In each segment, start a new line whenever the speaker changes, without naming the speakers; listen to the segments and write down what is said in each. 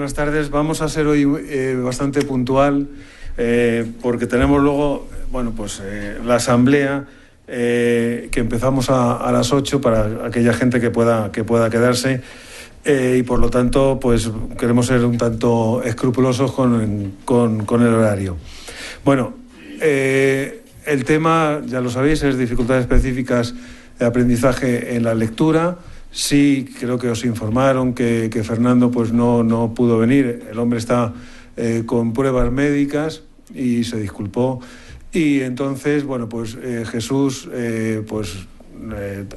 Buenas tardes. Vamos a ser hoy bastante puntual porque tenemos luego, la asamblea que empezamos a las 8 para aquella gente que pueda quedarse y por lo tanto pues queremos ser un tanto escrupulosos con el horario. Bueno, el tema, ya lo sabéis, es dificultades específicas de aprendizaje en la lectura. Sí, creo que os informaron que Fernando pues no pudo venir. El hombre está con pruebas médicas y se disculpó. Y entonces, Jesús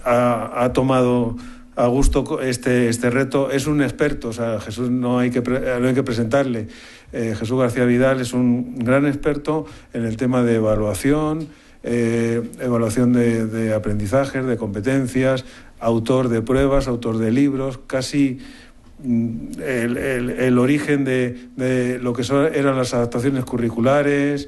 ha tomado a gusto este reto. Es un experto, o sea, Jesús no hay que presentarle. Jesús García Vidal es un gran experto en el tema de evaluación, evaluación de aprendizajes, de competencias, autor de pruebas, autor de libros, casi el origen de lo que eran las adaptaciones curriculares,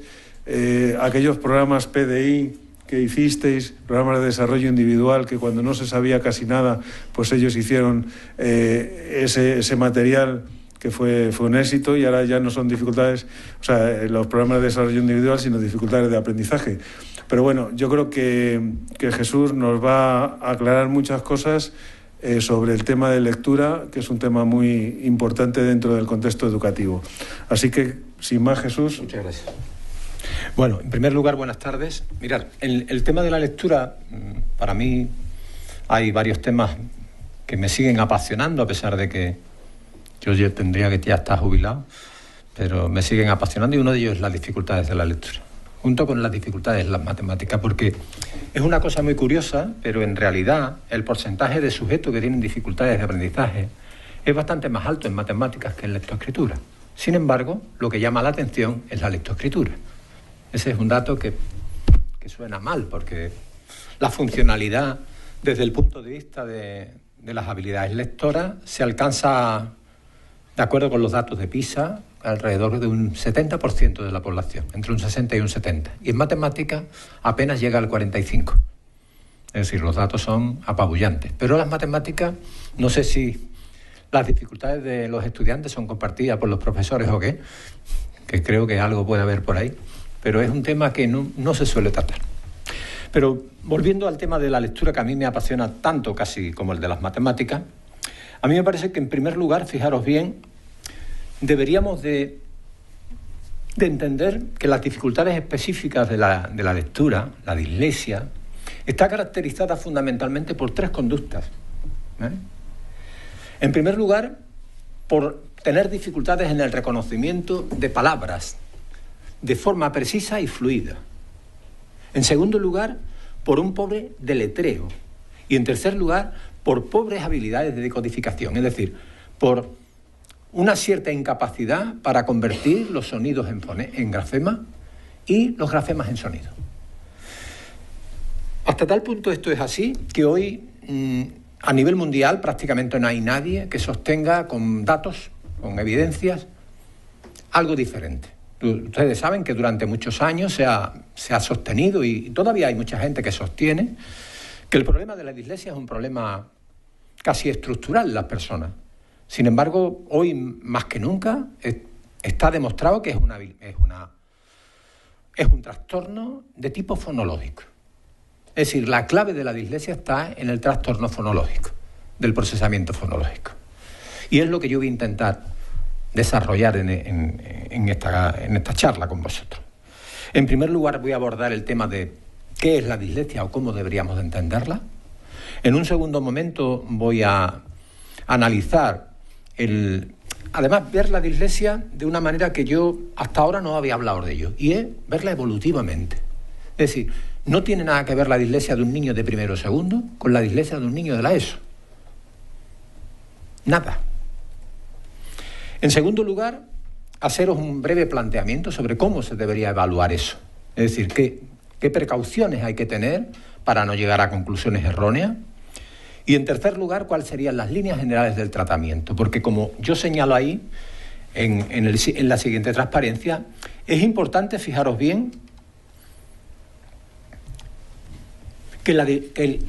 aquellos programas PDI que hicisteis, programas de desarrollo individual, que cuando no se sabía casi nada, pues ellos hicieron ese material que fue un éxito, y ahora ya no son dificultades, o sea, los programas de desarrollo individual, sino dificultades de aprendizaje. Pero bueno, yo creo que Jesús nos va a aclarar muchas cosas sobre el tema de lectura, que es un tema muy importante dentro del contexto educativo. Así que, sin más, Jesús.
Muchas gracias. Bueno, en primer lugar, buenas tardes. Mirad, el tema de la lectura, para mí hay varios temas que me siguen apasionando, a pesar de que yo tendría que ya estar jubilado, pero me siguen apasionando, y uno de ellos es las dificultades de la lectura, junto con las dificultades de las matemáticas, porque es una cosa muy curiosa, pero en realidad el porcentaje de sujetos que tienen dificultades de aprendizaje es bastante más alto en matemáticas que en lectoescritura. Sin embargo, lo que llama la atención es la lectoescritura. Ese es un dato que suena mal, porque la funcionalidad desde el punto de vista de las habilidades lectoras se alcanza, de acuerdo con los datos de PISA, alrededor de un 70% de la población, entre un 60 y un 70. Y en matemáticas apenas llega al 45%. Es decir, los datos son apabullantes. Pero las matemáticas, no sé si las dificultades de los estudiantes son compartidas por los profesores o qué, que creo que algo puede haber por ahí, pero es un tema que no se suele tratar. Pero volviendo al tema de la lectura, que a mí me apasiona tanto casi como el de las matemáticas, a mí me parece que, en primer lugar, fijaros bien, deberíamos de entender que las dificultades específicas de la lectura, la dislexia, está caracterizada fundamentalmente por tres conductas. En primer lugar, por tener dificultades en el reconocimiento de palabras de forma precisa y fluida. En segundo lugar, por un pobre deletreo. Y en tercer lugar, por pobres habilidades de decodificación, es decir, por una cierta incapacidad para convertir los sonidos en grafemas y los grafemas en sonido. Hasta tal punto esto es así que hoy a nivel mundial prácticamente no hay nadie que sostenga con datos, con evidencias, algo diferente. Ustedes saben que durante muchos años se ha sostenido, y todavía hay mucha gente que sostiene, que el problema de la dislexia es un problema casi estructural en las personas. Sin embargo, hoy más que nunca está demostrado que es un trastorno de tipo fonológico. Es decir, la clave de la dislexia está en el trastorno fonológico, del procesamiento fonológico. Y es lo que yo voy a intentar desarrollar en esta charla con vosotros. En primer lugar, voy a abordar el tema de qué es la dislexia o cómo deberíamos de entenderla. En un segundo momento voy a analizar además, ver la dislexia de una manera que yo hasta ahora no había hablado de ello, y es verla evolutivamente. Es decir, no tiene nada que ver la dislexia de un niño de primero o segundo con la dislexia de un niño de la ESO. Nada. En segundo lugar, haceros un breve planteamiento sobre cómo se debería evaluar eso. Es decir, qué precauciones hay que tener para no llegar a conclusiones erróneas. Y en tercer lugar, cuáles serían las líneas generales del tratamiento. Porque, como yo señalo ahí, en la siguiente transparencia, es importante, fijaros bien, que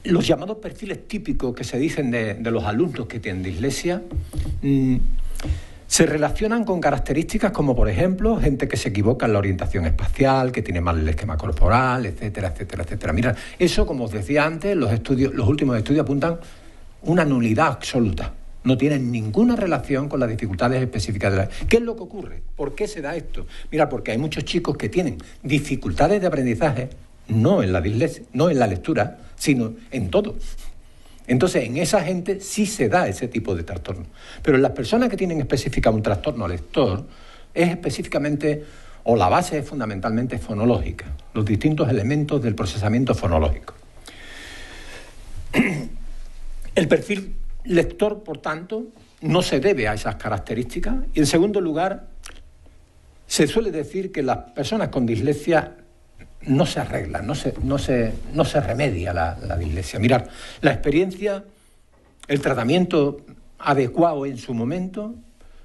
los llamados perfiles típicos que se dicen de los alumnos que tienen dislexia se relacionan con características como, por ejemplo, gente que se equivoca en la orientación espacial, que tiene mal el esquema corporal, etcétera, etcétera, etcétera. Mira, eso, como os decía antes, los últimos estudios apuntan una nulidad absoluta. No tienen ninguna relación con las dificultades específicas de la... ¿Qué es lo que ocurre? ¿Por qué se da esto? Mira, porque hay muchos chicos que tienen dificultades de aprendizaje, no en la dislexia, no en la lectura, sino en todo. Entonces, en esa gente sí se da ese tipo de trastorno. Pero en las personas que tienen específica un trastorno lector, es específicamente, o la base es fundamentalmente fonológica, los distintos elementos del procesamiento fonológico. El perfil lector, por tanto, no se debe a esas características. Y, en segundo lugar, se suele decir que las personas con dislexia no se arregla, no se remedia la dislexia. Mirad, la experiencia, el tratamiento adecuado en su momento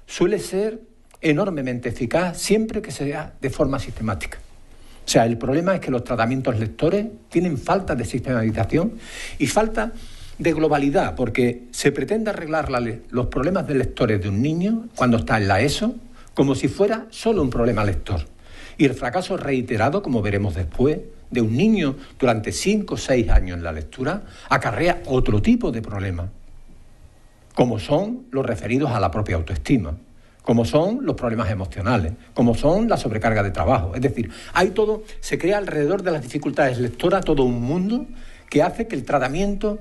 suele ser enormemente eficaz siempre que sea de forma sistemática. O sea, el problema es que los tratamientos lectores tienen falta de sistematización y falta de globalidad, porque se pretende arreglar los problemas de lectores de un niño cuando está en la ESO como si fuera solo un problema lector. Y el fracaso reiterado, como veremos después, de un niño durante 5 o 6 años en la lectura, acarrea otro tipo de problemas, como son los referidos a la propia autoestima, como son los problemas emocionales, como son la sobrecarga de trabajo. Es decir, se crea alrededor de las dificultades lectoras todo un mundo que hace que el tratamiento,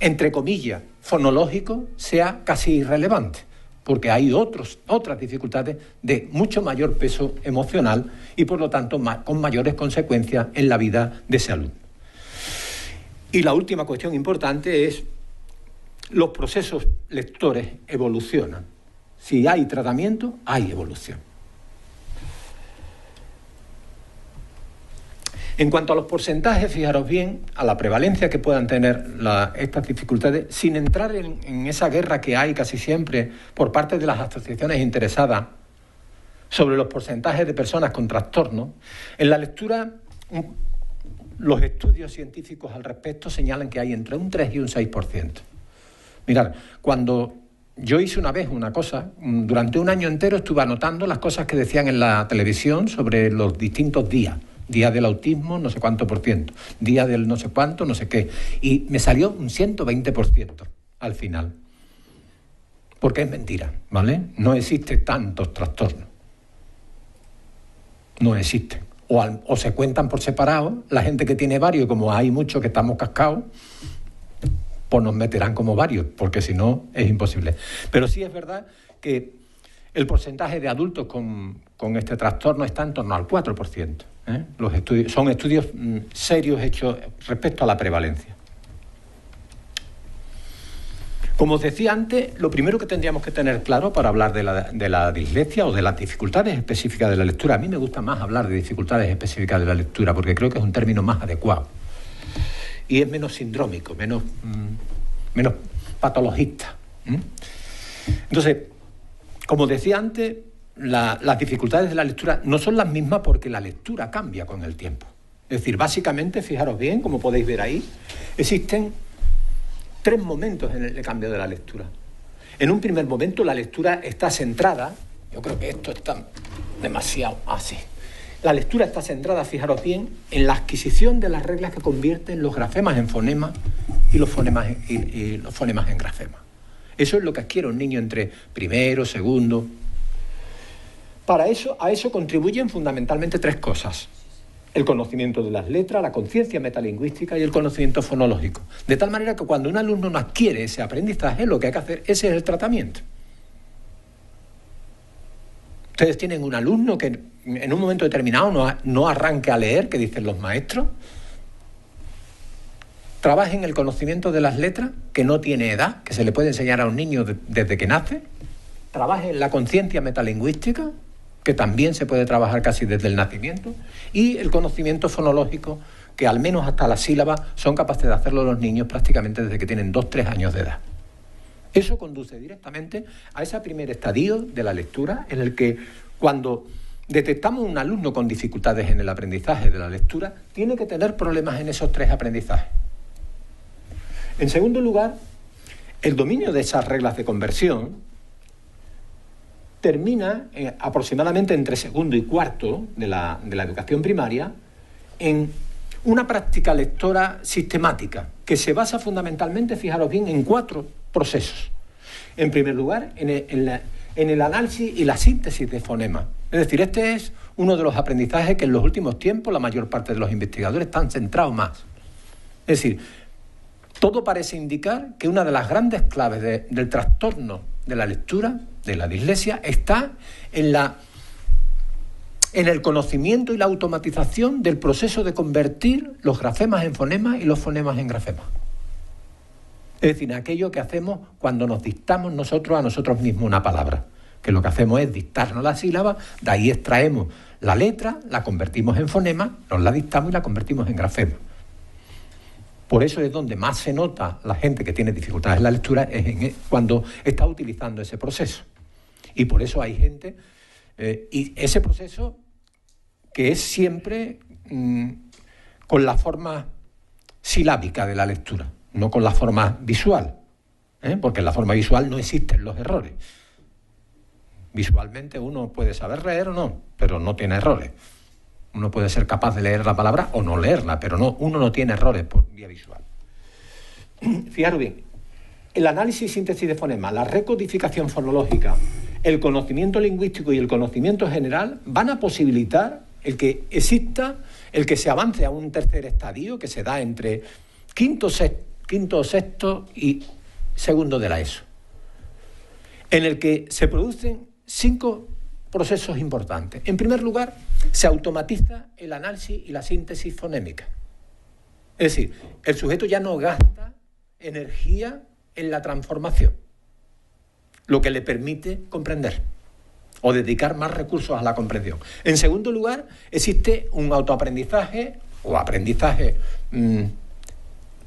entre comillas, fonológico, sea casi irrelevante, porque hay otras dificultades de mucho mayor peso emocional y, por lo tanto, con mayores consecuencias en la vida de ese alumno. Y la última cuestión importante es: los procesos lectores evolucionan. Si hay tratamiento, hay evolución. En cuanto a los porcentajes, fijaros bien a la prevalencia que puedan tener estas dificultades, sin entrar en esa guerra que hay casi siempre por parte de las asociaciones interesadas sobre los porcentajes de personas con trastornos. En la lectura, los estudios científicos al respecto señalan que hay entre un 3 y un 6%. Mirad, cuando yo hice una vez una cosa, durante un año entero estuve anotando las cosas que decían en la televisión sobre los distintos días. Día del autismo, no sé cuánto por ciento. Día del no sé cuánto, no sé qué. Y me salió un 120% al final. Porque es mentira, ¿vale? No existe tantos trastornos. No existen. O se cuentan por separado. La gente que tiene varios, como hay muchos que estamos cascados, pues nos meterán como varios, porque si no es imposible. Pero sí es verdad que el porcentaje de adultos con este trastorno está en torno al 4%. Los estudios, son estudios serios hechos respecto a la prevalencia. Como os decía antes, lo primero que tendríamos que tener claro para hablar de la dislexia o de las dificultades específicas de la lectura, a mí me gusta más hablar de dificultades específicas de la lectura porque creo que es un término más adecuado y es menos sindrómico, menos patologista. Entonces, como decía antes, las dificultades de la lectura no son las mismas porque la lectura cambia con el tiempo. Es decir, básicamente, fijaros bien, como podéis ver ahí, existen 3 momentos en el cambio de la lectura. En un primer momento la lectura está centrada, yo creo que esto está demasiado así. La lectura está centrada, fijaros bien, en la adquisición de las reglas que convierten los grafemas en fonemas y los fonemas en grafemas. Eso es lo que adquiere un niño entre primero, segundo. A eso contribuyen fundamentalmente 3 cosas: el conocimiento de las letras, la conciencia metalingüística y el conocimiento fonológico. De tal manera que cuando un alumno no adquiere ese aprendizaje, lo que hay que hacer, ese es el tratamiento. Ustedes tienen un alumno que en un momento determinado no arranque a leer, que dicen los maestros. Trabajen el conocimiento de las letras, que no tiene edad, que se le puede enseñar a un niño desde que nace. Trabajen la conciencia metalingüística, que también se puede trabajar casi desde el nacimiento, y el conocimiento fonológico, que al menos hasta las sílabas son capaces de hacerlo los niños prácticamente desde que tienen 2-3 años de edad. Eso conduce directamente a ese primer estadio de la lectura, en el que cuando detectamos un alumno con dificultades en el aprendizaje de la lectura, tiene que tener problemas en esos 3 aprendizajes. En segundo lugar, el dominio de esas reglas de conversión termina aproximadamente entre segundo y cuarto de la educación primaria en una práctica lectora sistemática que se basa fundamentalmente, fijaros bien, en 4 procesos. En primer lugar, en el análisis y la síntesis de fonemas. Es decir, este es uno de los aprendizajes que en los últimos tiempos la mayor parte de los investigadores están centrados más. Es decir, todo parece indicar que una de las grandes claves del trastorno de la lectura, de la dislexia, está en el conocimiento y la automatización del proceso de convertir los grafemas en fonemas y los fonemas en grafemas. Es decir, aquello que hacemos cuando nos dictamos nosotros a nosotros mismos una palabra, que lo que hacemos es dictarnos la sílaba, de ahí extraemos la letra, la convertimos en fonema, nos la dictamos y la convertimos en grafema. Por eso es donde más se nota la gente que tiene dificultades en la lectura, es cuando está utilizando ese proceso. Y por eso hay gente, y ese proceso que es siempre con la forma silábica de la lectura, no con la forma visual, porque en la forma visual no existen los errores. Visualmente uno puede saber leer o no, pero no tiene errores. Uno puede ser capaz de leer la palabra o no leerla, pero uno no tiene errores por vía visual. Fijaros bien, el análisis y síntesis de fonemas, la recodificación fonológica, el conocimiento lingüístico y el conocimiento general van a posibilitar el que exista, el que se avance a un tercer estadio que se da entre quinto, sexto y segundo de la ESO, en el que se producen 5 procesos importantes. En primer lugar, se automatiza el análisis y la síntesis fonémica. Es decir, el sujeto ya no gasta energía en la transformación, lo que le permite comprender o dedicar más recursos a la comprensión. En segundo lugar, existe un autoaprendizaje o aprendizaje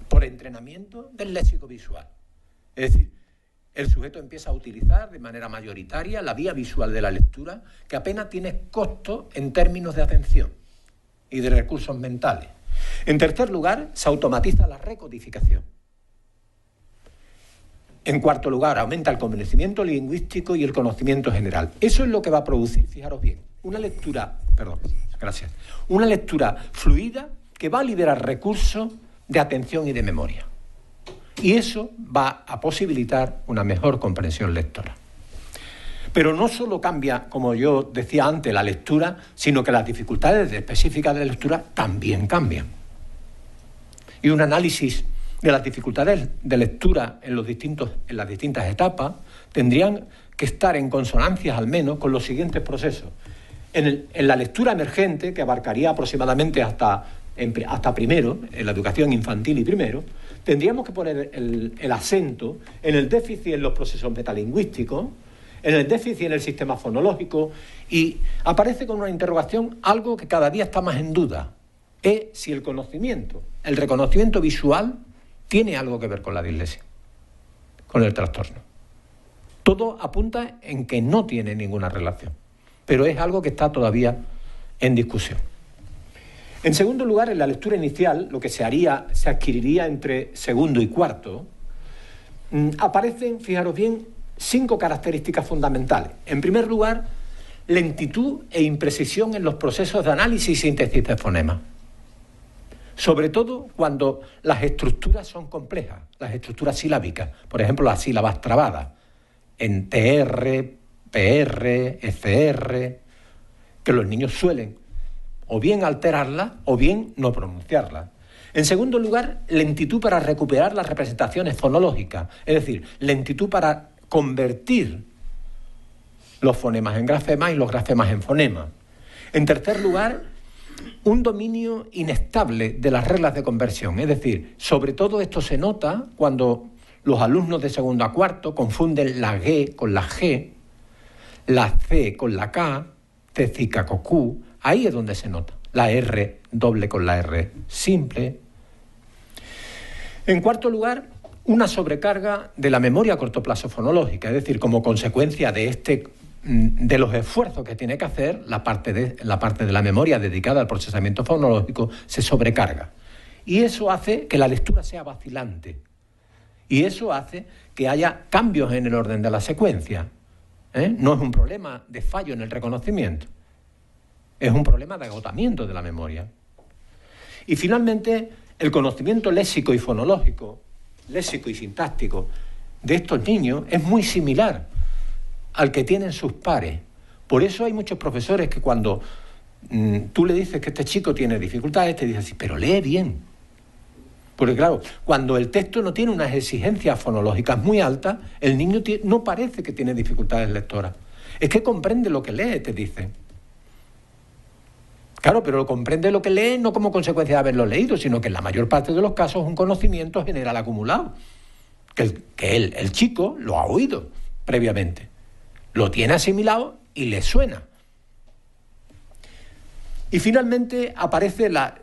por entrenamiento del léxico visual. Es decir, el sujeto empieza a utilizar de manera mayoritaria la vía visual de la lectura, que apenas tiene costo en términos de atención y de recursos mentales. En tercer lugar, se automatiza la recodificación. En cuarto lugar, aumenta el conocimiento lingüístico y el conocimiento general. Eso es lo que va a producir, fijaros bien, una lectura fluida que va a liberar recursos de atención y de memoria. Y eso va a posibilitar una mejor comprensión lectora. Pero no solo cambia, como yo decía antes, la lectura, sino que las dificultades específicas de la lectura también cambian. Y un análisis de las dificultades de lectura en las distintas etapas tendrían que estar en consonancia al menos con los siguientes procesos. En la lectura emergente, que abarcaría aproximadamente hasta primero, en la educación infantil y primero, tendríamos que poner el acento en el déficit en los procesos metalingüísticos, en el déficit en el sistema fonológico, y aparece con una interrogación algo que cada día está más en duda, es si el reconocimiento visual tiene algo que ver con la dislexia, con el trastorno. Todo apunta en que no tiene ninguna relación, pero es algo que está todavía en discusión. En segundo lugar, en la lectura inicial, lo que se adquiriría entre segundo y cuarto, aparecen, fijaros bien, 5 características fundamentales. En primer lugar, lentitud e imprecisión en los procesos de análisis y síntesis de fonemas. Sobre todo cuando las estructuras son complejas, las estructuras silábicas, por ejemplo, las sílabas trabadas, en TR, PR, FR, que los niños suelen o bien alterarla o bien no pronunciarla. En segundo lugar, lentitud para recuperar las representaciones fonológicas, es decir, lentitud para convertir los fonemas en grafemas y los grafemas en fonemas. En tercer lugar, un dominio inestable de las reglas de conversión, es decir, sobre todo esto se nota cuando los alumnos de segundo a cuarto confunden la G con la G, la C con la K, C, C, K, con Q. Ahí es donde se nota. La R doble con la R simple. En cuarto lugar, una sobrecarga de la memoria a corto plazo fonológica, es decir, como consecuencia de los esfuerzos que tiene que hacer, la parte de la memoria dedicada al procesamiento fonológico se sobrecarga. Y eso hace que la lectura sea vacilante. Y eso hace que haya cambios en el orden de la secuencia. No es un problema de fallo en el reconocimiento, es un problema de agotamiento de la memoria. Y finalmente, el conocimiento léxico y fonológico, léxico y sintáctico de estos niños es muy similar al que tienen sus pares. Por eso hay muchos profesores que cuando tú le dices que este chico tiene dificultades, te dicen así, pero lee bien. Porque claro, cuando el texto no tiene unas exigencias fonológicas muy altas, el niño no parece que tiene dificultades lectoras. Es que comprende lo que lee, te dicen. Claro, pero lo comprende lo que lee no como consecuencia de haberlo leído, sino que en la mayor parte de los casos es un conocimiento general acumulado. Que el chico lo ha oído previamente, lo tiene asimilado y le suena. Y finalmente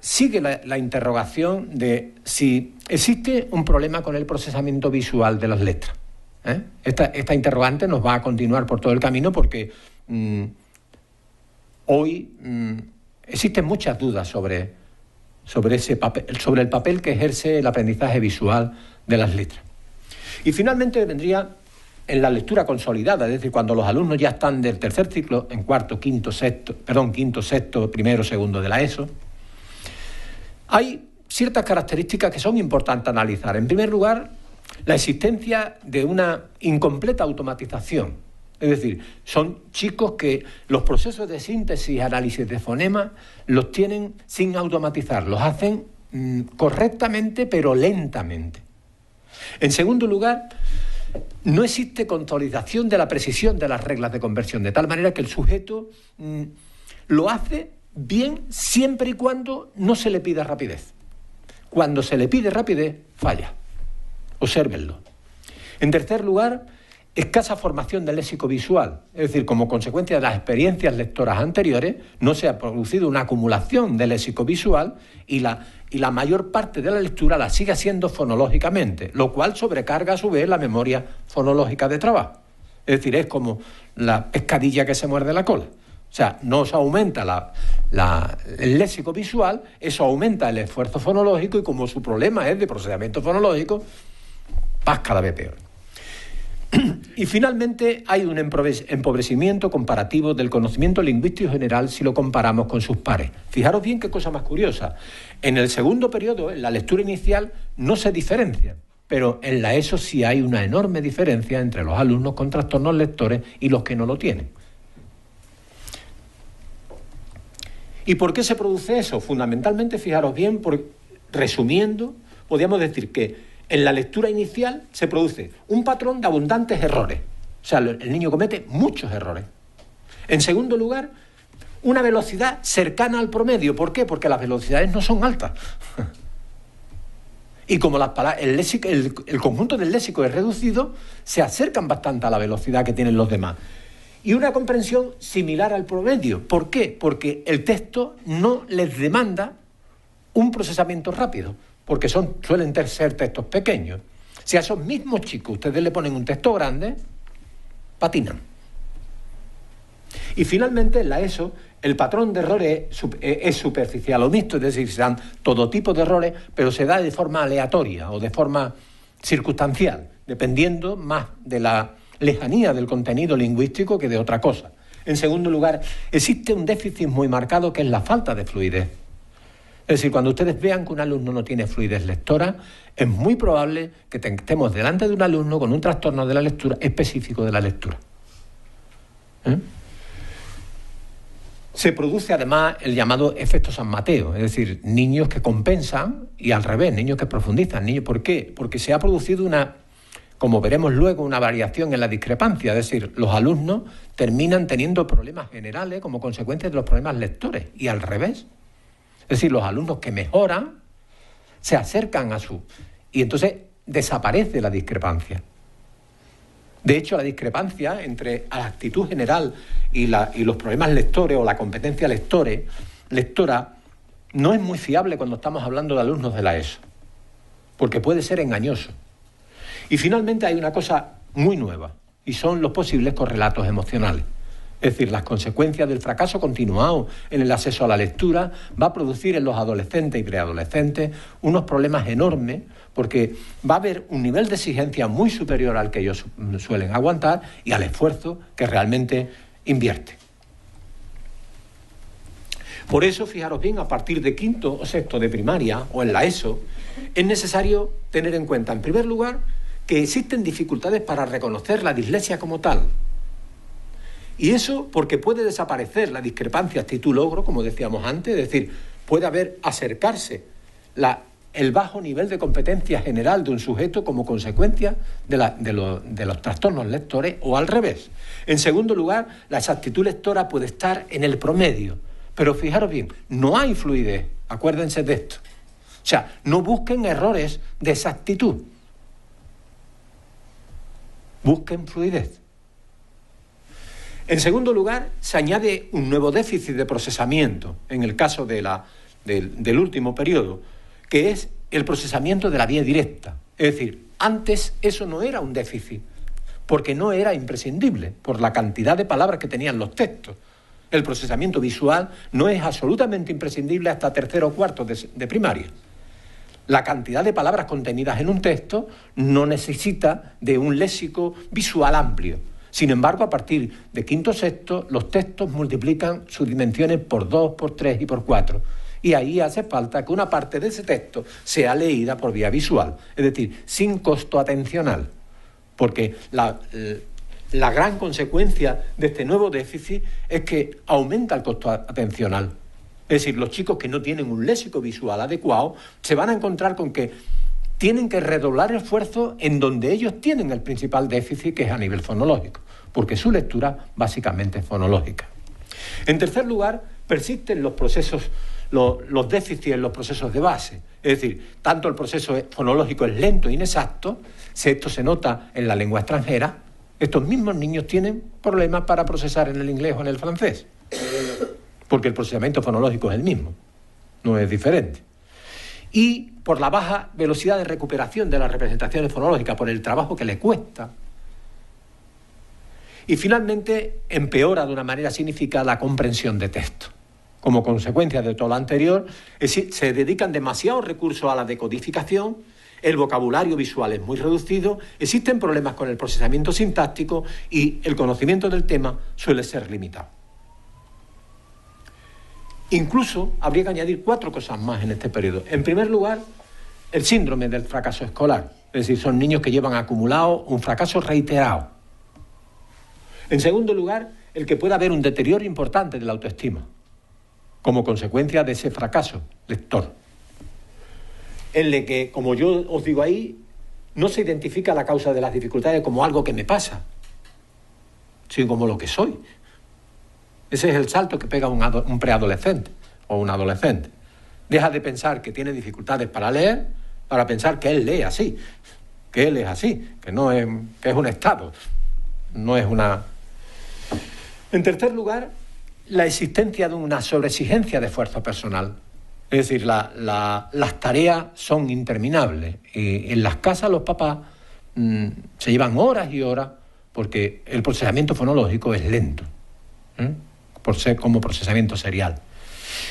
sigue la interrogación de si existe un problema con el procesamiento visual de las letras. Esta interrogante nos va a continuar por todo el camino porque hoy existen muchas dudas sobre el papel que ejerce el aprendizaje visual de las letras. Y finalmente vendría en la lectura consolidada, es decir, cuando los alumnos ya están del tercer ciclo, en quinto, sexto, primero, segundo de la ESO, hay ciertas características que son importantes analizar. En primer lugar, la existencia de una incompleta automatización. Es decir, son chicos que los procesos de síntesis y análisis de fonemas los tienen sin automatizar, los hacen correctamente pero lentamente. En segundo lugar, no existe consolidación de la precisión de las reglas de conversión, de tal manera que el sujeto lo hace bien siempre y cuando no se le pida rapidez. Cuando se le pide rapidez, falla. Obsérvenlo. En tercer lugar, escasa formación del léxico visual, es decir, como consecuencia de las experiencias lectoras anteriores, no se ha producido una acumulación de léxico visual y la mayor parte de la lectura la sigue haciendo fonológicamente, lo cual sobrecarga a su vez la memoria fonológica de trabajo. Es decir, es como la pescadilla que se muerde la cola. O sea, no se aumenta el léxico visual, eso aumenta el esfuerzo fonológico y como su problema es de procesamiento fonológico, vas cada vez peor. Y finalmente hay un empobrecimiento comparativo del conocimiento lingüístico general si lo comparamos con sus pares. Fijaros bien qué cosa más curiosa. En el segundo periodo, en la lectura inicial, no se diferencian, pero en la ESO sí hay una enorme diferencia entre los alumnos con trastornos lectores y los que no lo tienen. ¿Y por qué se produce eso? Fundamentalmente, fijaros bien, resumiendo, podríamos decir que en la lectura inicial se produce un patrón de abundantes errores. O sea, el niño comete muchos errores. En segundo lugar, una velocidad cercana al promedio. ¿Por qué? Porque las velocidades no son altas. Y como el conjunto del léxico es reducido, se acercan bastante a la velocidad que tienen los demás. Y una comprensión similar al promedio. ¿Por qué? Porque el texto no les demanda un procesamiento rápido, porque suelen ser textos pequeños. Si a esos mismos chicos ustedes le ponen un texto grande, patinan. Y finalmente en la ESO el patrón de errores es superficial o mixto, es decir, se dan todo tipo de errores, pero se da de forma aleatoria o de forma circunstancial, dependiendo más de la lejanía del contenido lingüístico que de otra cosa. En segundo lugar, existe un déficit muy marcado que es la falta de fluidez. Es decir, cuando ustedes vean que un alumno no tiene fluidez lectora, es muy probable que estemos delante de un alumno con un trastorno de la lectura específico de la lectura. Se produce además el llamado efecto San Mateo, es decir, niños que compensan y al revés, niños que profundizan. ¿Por qué? Porque se ha producido como veremos luego, una variación en la discrepancia, es decir, los alumnos terminan teniendo problemas generales como consecuencia de los problemas lectores y al revés. Es decir, los alumnos que mejoran se acercan y entonces desaparece la discrepancia. De hecho, la discrepancia entre la actitud general y los problemas lectores o la competencia lectora no es muy fiable cuando estamos hablando de alumnos de la ESO, porque puede ser engañoso. Y finalmente hay una cosa muy nueva y son los posibles correlatos emocionales. Es decir, las consecuencias del fracaso continuado en el acceso a la lectura va a producir en los adolescentes y preadolescentes unos problemas enormes, porque va a haber un nivel de exigencia muy superior al que ellos suelen aguantar y al esfuerzo que realmente invierten. Por eso, fijaros bien, a partir de quinto o sexto de primaria o en la ESO, es necesario tener en cuenta, en primer lugar, que existen dificultades para reconocer la dislexia como tal. Y eso porque puede desaparecer la discrepancia actitud-logro, como decíamos antes, es decir, puede acercarse el bajo nivel de competencia general de un sujeto como consecuencia de los trastornos lectores, o al revés. En segundo lugar, la exactitud lectora puede estar en el promedio. Pero fijaros bien, no hay fluidez, acuérdense de esto. O sea, no busquen errores de exactitud. Busquen fluidez. En segundo lugar, se añade un nuevo déficit de procesamiento, en el caso del último periodo, que es el procesamiento de la vía directa. Es decir, antes eso no era un déficit, porque no era imprescindible, por la cantidad de palabras que tenían los textos. El procesamiento visual no es absolutamente imprescindible hasta tercero o cuarto de primaria. La cantidad de palabras contenidas en un texto no necesita de un léxico visual amplio. Sin embargo, a partir de quinto o sexto, los textos multiplican sus dimensiones por 2, por 3 y por 4. Y ahí hace falta que una parte de ese texto sea leída por vía visual, es decir, sin costo atencional. Porque la gran consecuencia de este nuevo déficit es que aumenta el costo atencional. Es decir, los chicos que no tienen un léxico visual adecuado se van a encontrar con que tienen que redoblar esfuerzo en donde ellos tienen el principal déficit, que es a nivel fonológico, porque su lectura básicamente es fonológica. En tercer lugar, persisten los déficits en los procesos de base. Es decir, tanto el proceso fonológico es lento e inexacto, esto se nota en la lengua extranjera. Estos mismos niños tienen problemas para procesar en el inglés o en el francés, porque el procesamiento fonológico es el mismo, no es diferente. Y por la baja velocidad de recuperación de las representaciones fonológicas, por el trabajo que le cuesta. Y finalmente empeora de una manera significativa la comprensión de texto. Como consecuencia de todo lo anterior, se dedican demasiados recursos a la decodificación, el vocabulario visual es muy reducido, existen problemas con el procesamiento sintáctico y el conocimiento del tema suele ser limitado. Incluso habría que añadir 4 cosas más en este periodo. En primer lugar, el síndrome del fracaso escolar. Es decir, son niños que llevan acumulado un fracaso reiterado. En segundo lugar, el que pueda haber un deterioro importante de la autoestima, como consecuencia de ese fracaso lector. En el que, como yo os digo ahí, no se identifica la causa de las dificultades como algo que me pasa, sino como lo que soy. Ese es el salto que pega un preadolescente o un adolescente. Deja de pensar que tiene dificultades para leer, para pensar que él lee así, que él es así, que es un estado, no es una... En tercer lugar, la existencia de una sobreexigencia de esfuerzo personal. Es decir, las tareas son interminables y en las casas los papás se llevan horas y horas porque el procesamiento fonológico es lento, por ser como procesamiento serial.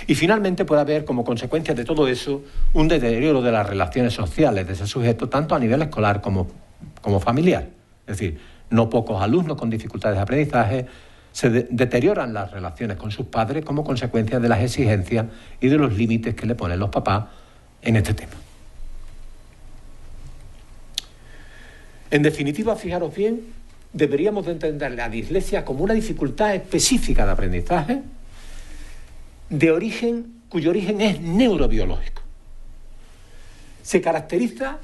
Y finalmente puede haber como consecuencia de todo eso un deterioro de las relaciones sociales de ese sujeto, tanto a nivel escolar como familiar. Es decir, no pocos alumnos con dificultades de aprendizaje se deterioran las relaciones con sus padres como consecuencia de las exigencias y de los límites que le ponen los papás en este tema. En definitiva, fijaros bien, deberíamos de entender la dislexia como una dificultad específica de aprendizaje cuyo origen es neurobiológico. Se caracteriza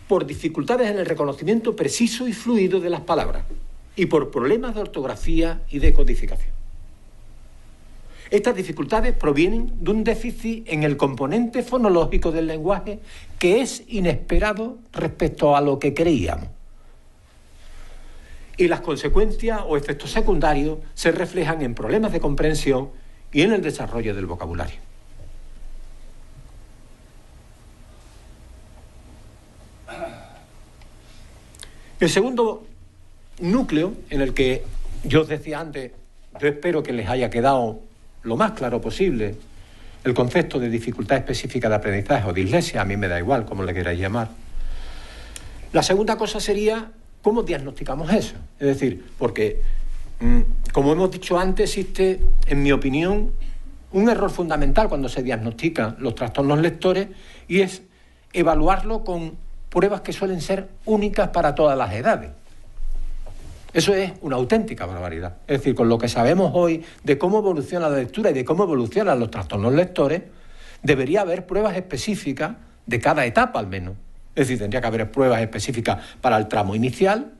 por dificultades en el reconocimiento preciso y fluido de las palabras y por problemas de ortografía y de codificación. Estas dificultades provienen de un déficit en el componente fonológico del lenguaje que es inesperado respecto a lo que creíamos. Y las consecuencias o efectos secundarios se reflejan en problemas de comprensión y en el desarrollo del vocabulario. El segundo núcleo en el que yo os decía antes yo espero que les haya quedado lo más claro posible el concepto de dificultad específica de aprendizaje o dislexia, a mí me da igual cómo le queráis llamar. La segunda cosa sería cómo diagnosticamos eso. Es decir, porque, como hemos dicho antes, existe, en mi opinión, un error fundamental cuando se diagnostican los trastornos lectores, y es evaluarlo con pruebas que suelen ser únicas para todas las edades. Eso es una auténtica barbaridad. Es decir, con lo que sabemos hoy de cómo evoluciona la lectura y de cómo evolucionan los trastornos lectores, debería haber pruebas específicas de cada etapa al menos. Es decir, tendría que haber pruebas específicas para el tramo inicial,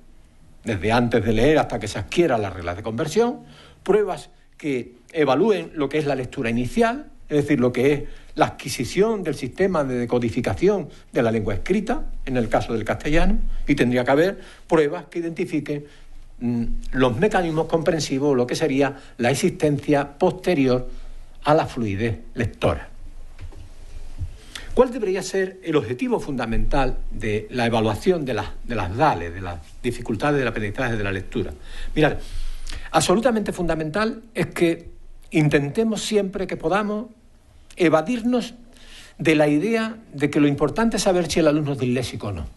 desde antes de leer hasta que se adquieran las reglas de conversión, pruebas que evalúen lo que es la lectura inicial, es decir, lo que es la adquisición del sistema de decodificación de la lengua escrita, en el caso del castellano, y tendría que haber pruebas que identifiquen los mecanismos comprensivos, lo que sería la existencia posterior a la fluidez lectora. ¿Cuál debería ser el objetivo fundamental de la evaluación de las DALE, de las dificultades del aprendizaje de la lectura? Mirad, absolutamente fundamental es que intentemos siempre que podamos evadirnos de la idea de que lo importante es saber si el alumno es disléxico o no.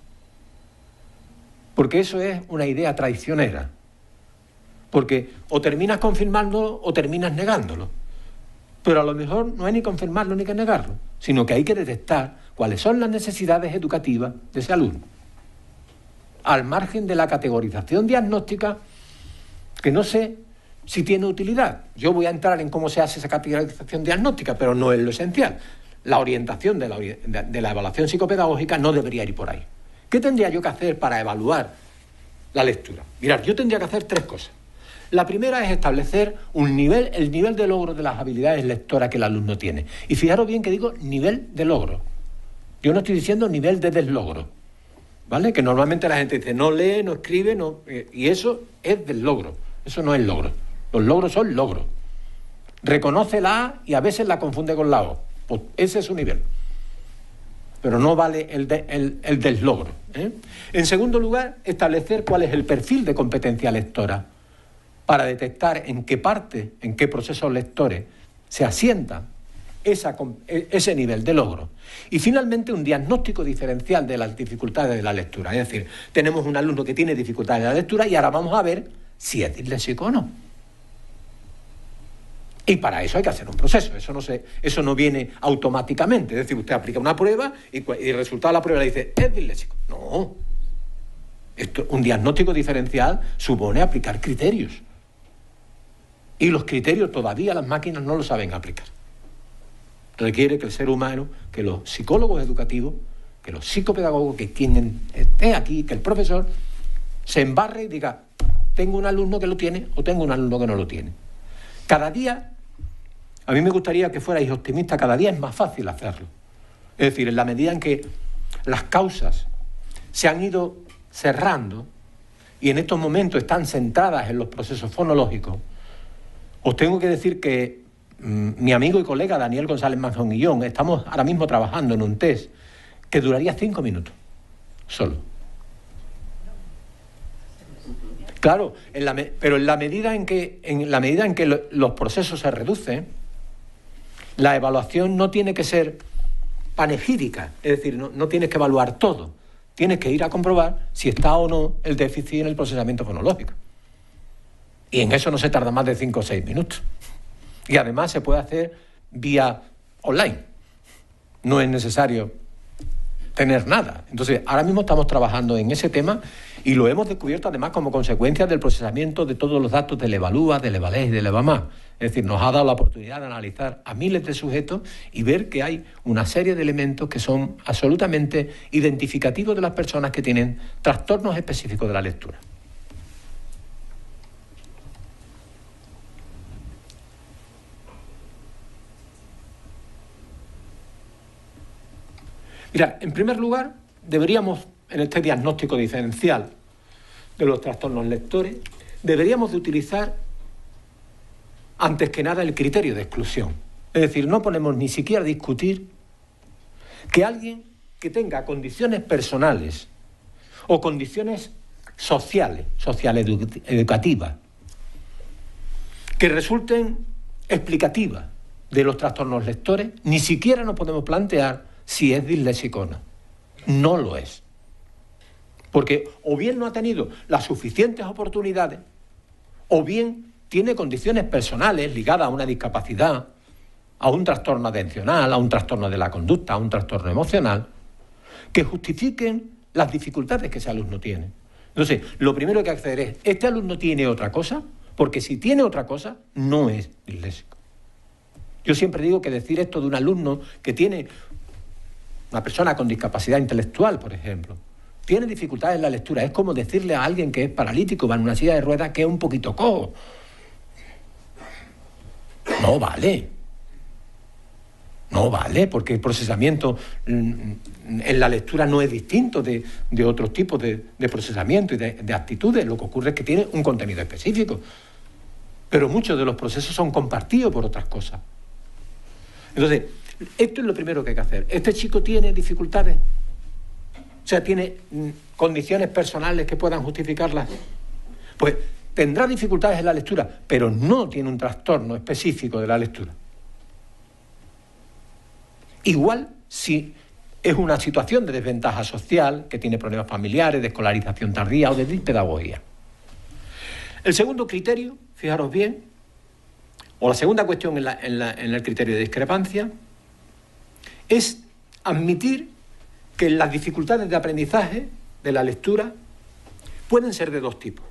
Porque eso es una idea traicionera. Porque o terminas confirmándolo o terminas negándolo. Pero a lo mejor no hay ni confirmarlo ni que negarlo, sino que hay que detectar cuáles son las necesidades educativas de ese alumno. Al margen de la categorización diagnóstica, que no sé si tiene utilidad. Yo voy a entrar en cómo se hace esa categorización diagnóstica, pero no es lo esencial. La orientación de la evaluación psicopedagógica no debería ir por ahí. ¿Qué tendría yo que hacer para evaluar la lectura? Mirad, yo tendría que hacer 3 cosas. La primera es establecer el nivel de logro de las habilidades lectoras que el alumno tiene. Y fijaros bien que digo nivel de logro. Yo no estoy diciendo nivel de deslogro, ¿vale? Que normalmente la gente dice no lee, no escribe, no, y eso es del logro. Eso no es logro. Los logros son logros. Reconoce la A y a veces la confunde con la O. Pues ese es su nivel. Pero no vale el deslogro, ¿eh? En segundo lugar, establecer cuál es el perfil de competencia lectora para detectar en qué parte, en qué procesos lectores se asienta ese nivel de logro. Y finalmente un diagnóstico diferencial de las dificultades de la lectura. Es decir, tenemos un alumno que tiene dificultades de la lectura y ahora vamos a ver si es disléxico o no. Y para eso hay que hacer un proceso, eso no viene automáticamente. Es decir, usted aplica una prueba y el resultado de la prueba le dice, es disléxico. No. Un diagnóstico diferencial supone aplicar criterios. Y los criterios todavía las máquinas no lo saben aplicar. Requiere que el ser humano, que los psicólogos educativos, que los psicopedagogos, que quien esté aquí, que el profesor, se embarre y diga, tengo un alumno que lo tiene o tengo un alumno que no lo tiene. Cada día, a mí me gustaría que fuerais optimistas, cada día es más fácil hacerlo. Es decir, en la medida en que las causas se han ido cerrando y en estos momentos están centradas en los procesos fonológicos, os tengo que decir que mi amigo y colega Daniel González Manzón y yo estamos ahora mismo trabajando en un test que duraría 5 minutos, solo. Claro, pero en la medida en que los procesos se reducen, la evaluación no tiene que ser panegírica, es decir, no tienes que evaluar todo, tienes que ir a comprobar si está o no el déficit en el procesamiento fonológico. Y en eso no se tarda más de 5 o 6 minutos. Y además se puede hacer vía online. No es necesario tener nada. Entonces, ahora mismo estamos trabajando en ese tema y lo hemos descubierto además como consecuencia del procesamiento de todos los datos del EVALúA, del EVALEX y del EVAMAS. Es decir, nos ha dado la oportunidad de analizar a miles de sujetos y ver que hay una serie de elementos que son absolutamente identificativos de las personas que tienen trastornos específicos de la lectura. Mirad, en primer lugar, deberíamos, en este diagnóstico diferencial de los trastornos lectores, deberíamos de utilizar, antes que nada, el criterio de exclusión. Es decir, no ponemos ni siquiera a discutir que alguien que tenga condiciones personales o condiciones sociales educativas, que resulten explicativas de los trastornos lectores, ni siquiera nos podemos plantear si es disléxico o no. No lo es. Porque o bien no ha tenido las suficientes oportunidades, o bien tiene condiciones personales ligadas a una discapacidad, a un trastorno atencional, a un trastorno de la conducta, a un trastorno emocional, que justifiquen las dificultades que ese alumno tiene. Entonces, lo primero que hay que hacer es, ¿este alumno tiene otra cosa? Porque si tiene otra cosa, no es disléxico. Yo siempre digo que decir esto de un alumno que tiene, una persona con discapacidad intelectual, por ejemplo, tiene dificultades en la lectura, es como decirle a alguien que es paralítico, va en una silla de ruedas, que es un poquito cojo. No vale. No vale, porque el procesamiento en la lectura no es distinto de otros tipos de procesamiento y de actitudes. Lo que ocurre es que tiene un contenido específico. Pero muchos de los procesos son compartidos por otras cosas. Entonces, esto es lo primero que hay que hacer. ¿Este chico tiene dificultades? O sea, ¿tiene condiciones personales que puedan justificarlas? Pues tendrá dificultades en la lectura, pero no tiene un trastorno específico de la lectura. Igual si es una situación de desventaja social, que tiene problemas familiares, de escolarización tardía o de dispedagogía. El segundo criterio, fijaros bien, o la segunda cuestión en el criterio de discrepancia, es admitir que las dificultades de aprendizaje de la lectura pueden ser de dos tipos.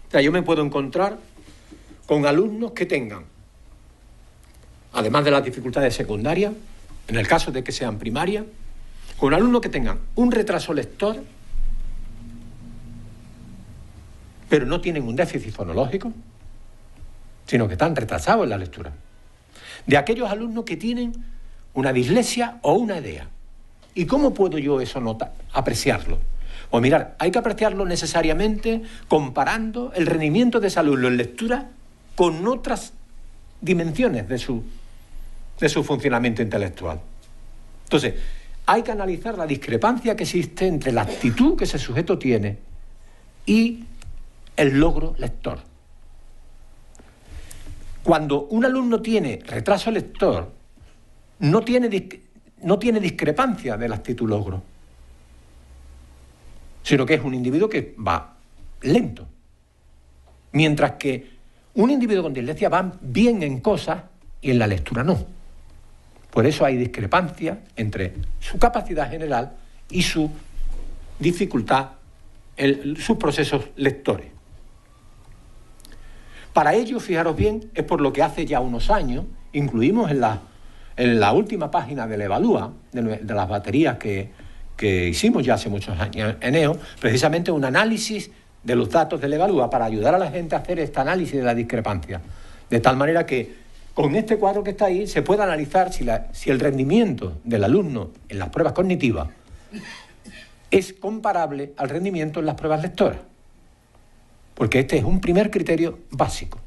O sea, yo me puedo encontrar con alumnos que tengan, además de las dificultades secundarias, en el caso de que sean primarias, con alumnos que tengan un retraso lector, pero no tienen un déficit fonológico, sino que están retrasados en la lectura. De aquellos alumnos que tienen una dislexia o una EDEA. ¿Y cómo puedo yo eso apreciarlo? Pues mirar, hay que apreciarlo necesariamente comparando el rendimiento de ese alumno en lectura con otras dimensiones de su funcionamiento intelectual. Entonces, hay que analizar la discrepancia que existe entre la actitud que ese sujeto tiene y el logro lector. Cuando un alumno tiene retraso lector, no tiene discrepancia de la actitud-logro, sino que es un individuo que va lento. Mientras que un individuo con dislexia va bien en cosas y en la lectura no. Por eso hay discrepancia entre su capacidad general y su dificultad, sus procesos lectores. Para ello, fijaros bien, es por lo que hace ya unos años incluimos en la última página del Evalúa, de las baterías que hicimos ya hace muchos años en EO, precisamente un análisis de los datos del Evalúa para ayudar a la gente a hacer este análisis de la discrepancia. De tal manera que con este cuadro que está ahí se puede analizar si el rendimiento del alumno en las pruebas cognitivas es comparable al rendimiento en las pruebas lectoras. Porque este es un primer criterio básico.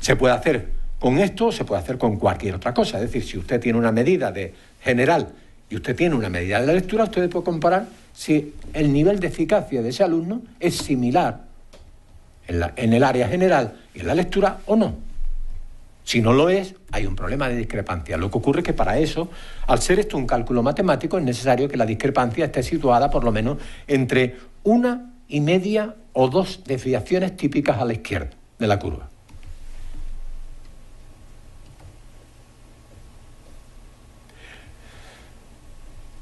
Se puede hacer con esto o se puede hacer con cualquier otra cosa. Es decir, si usted tiene una medida de general y usted tiene una medida de la lectura, usted puede comparar si el nivel de eficacia de ese alumno es similar en el área general y en la lectura o no. Si no lo es, hay un problema de discrepancia. Lo que ocurre es que para eso, al ser esto un cálculo matemático, es necesario que la discrepancia esté situada por lo menos entre 1,5 o 2 desviaciones típicas a la izquierda de la curva.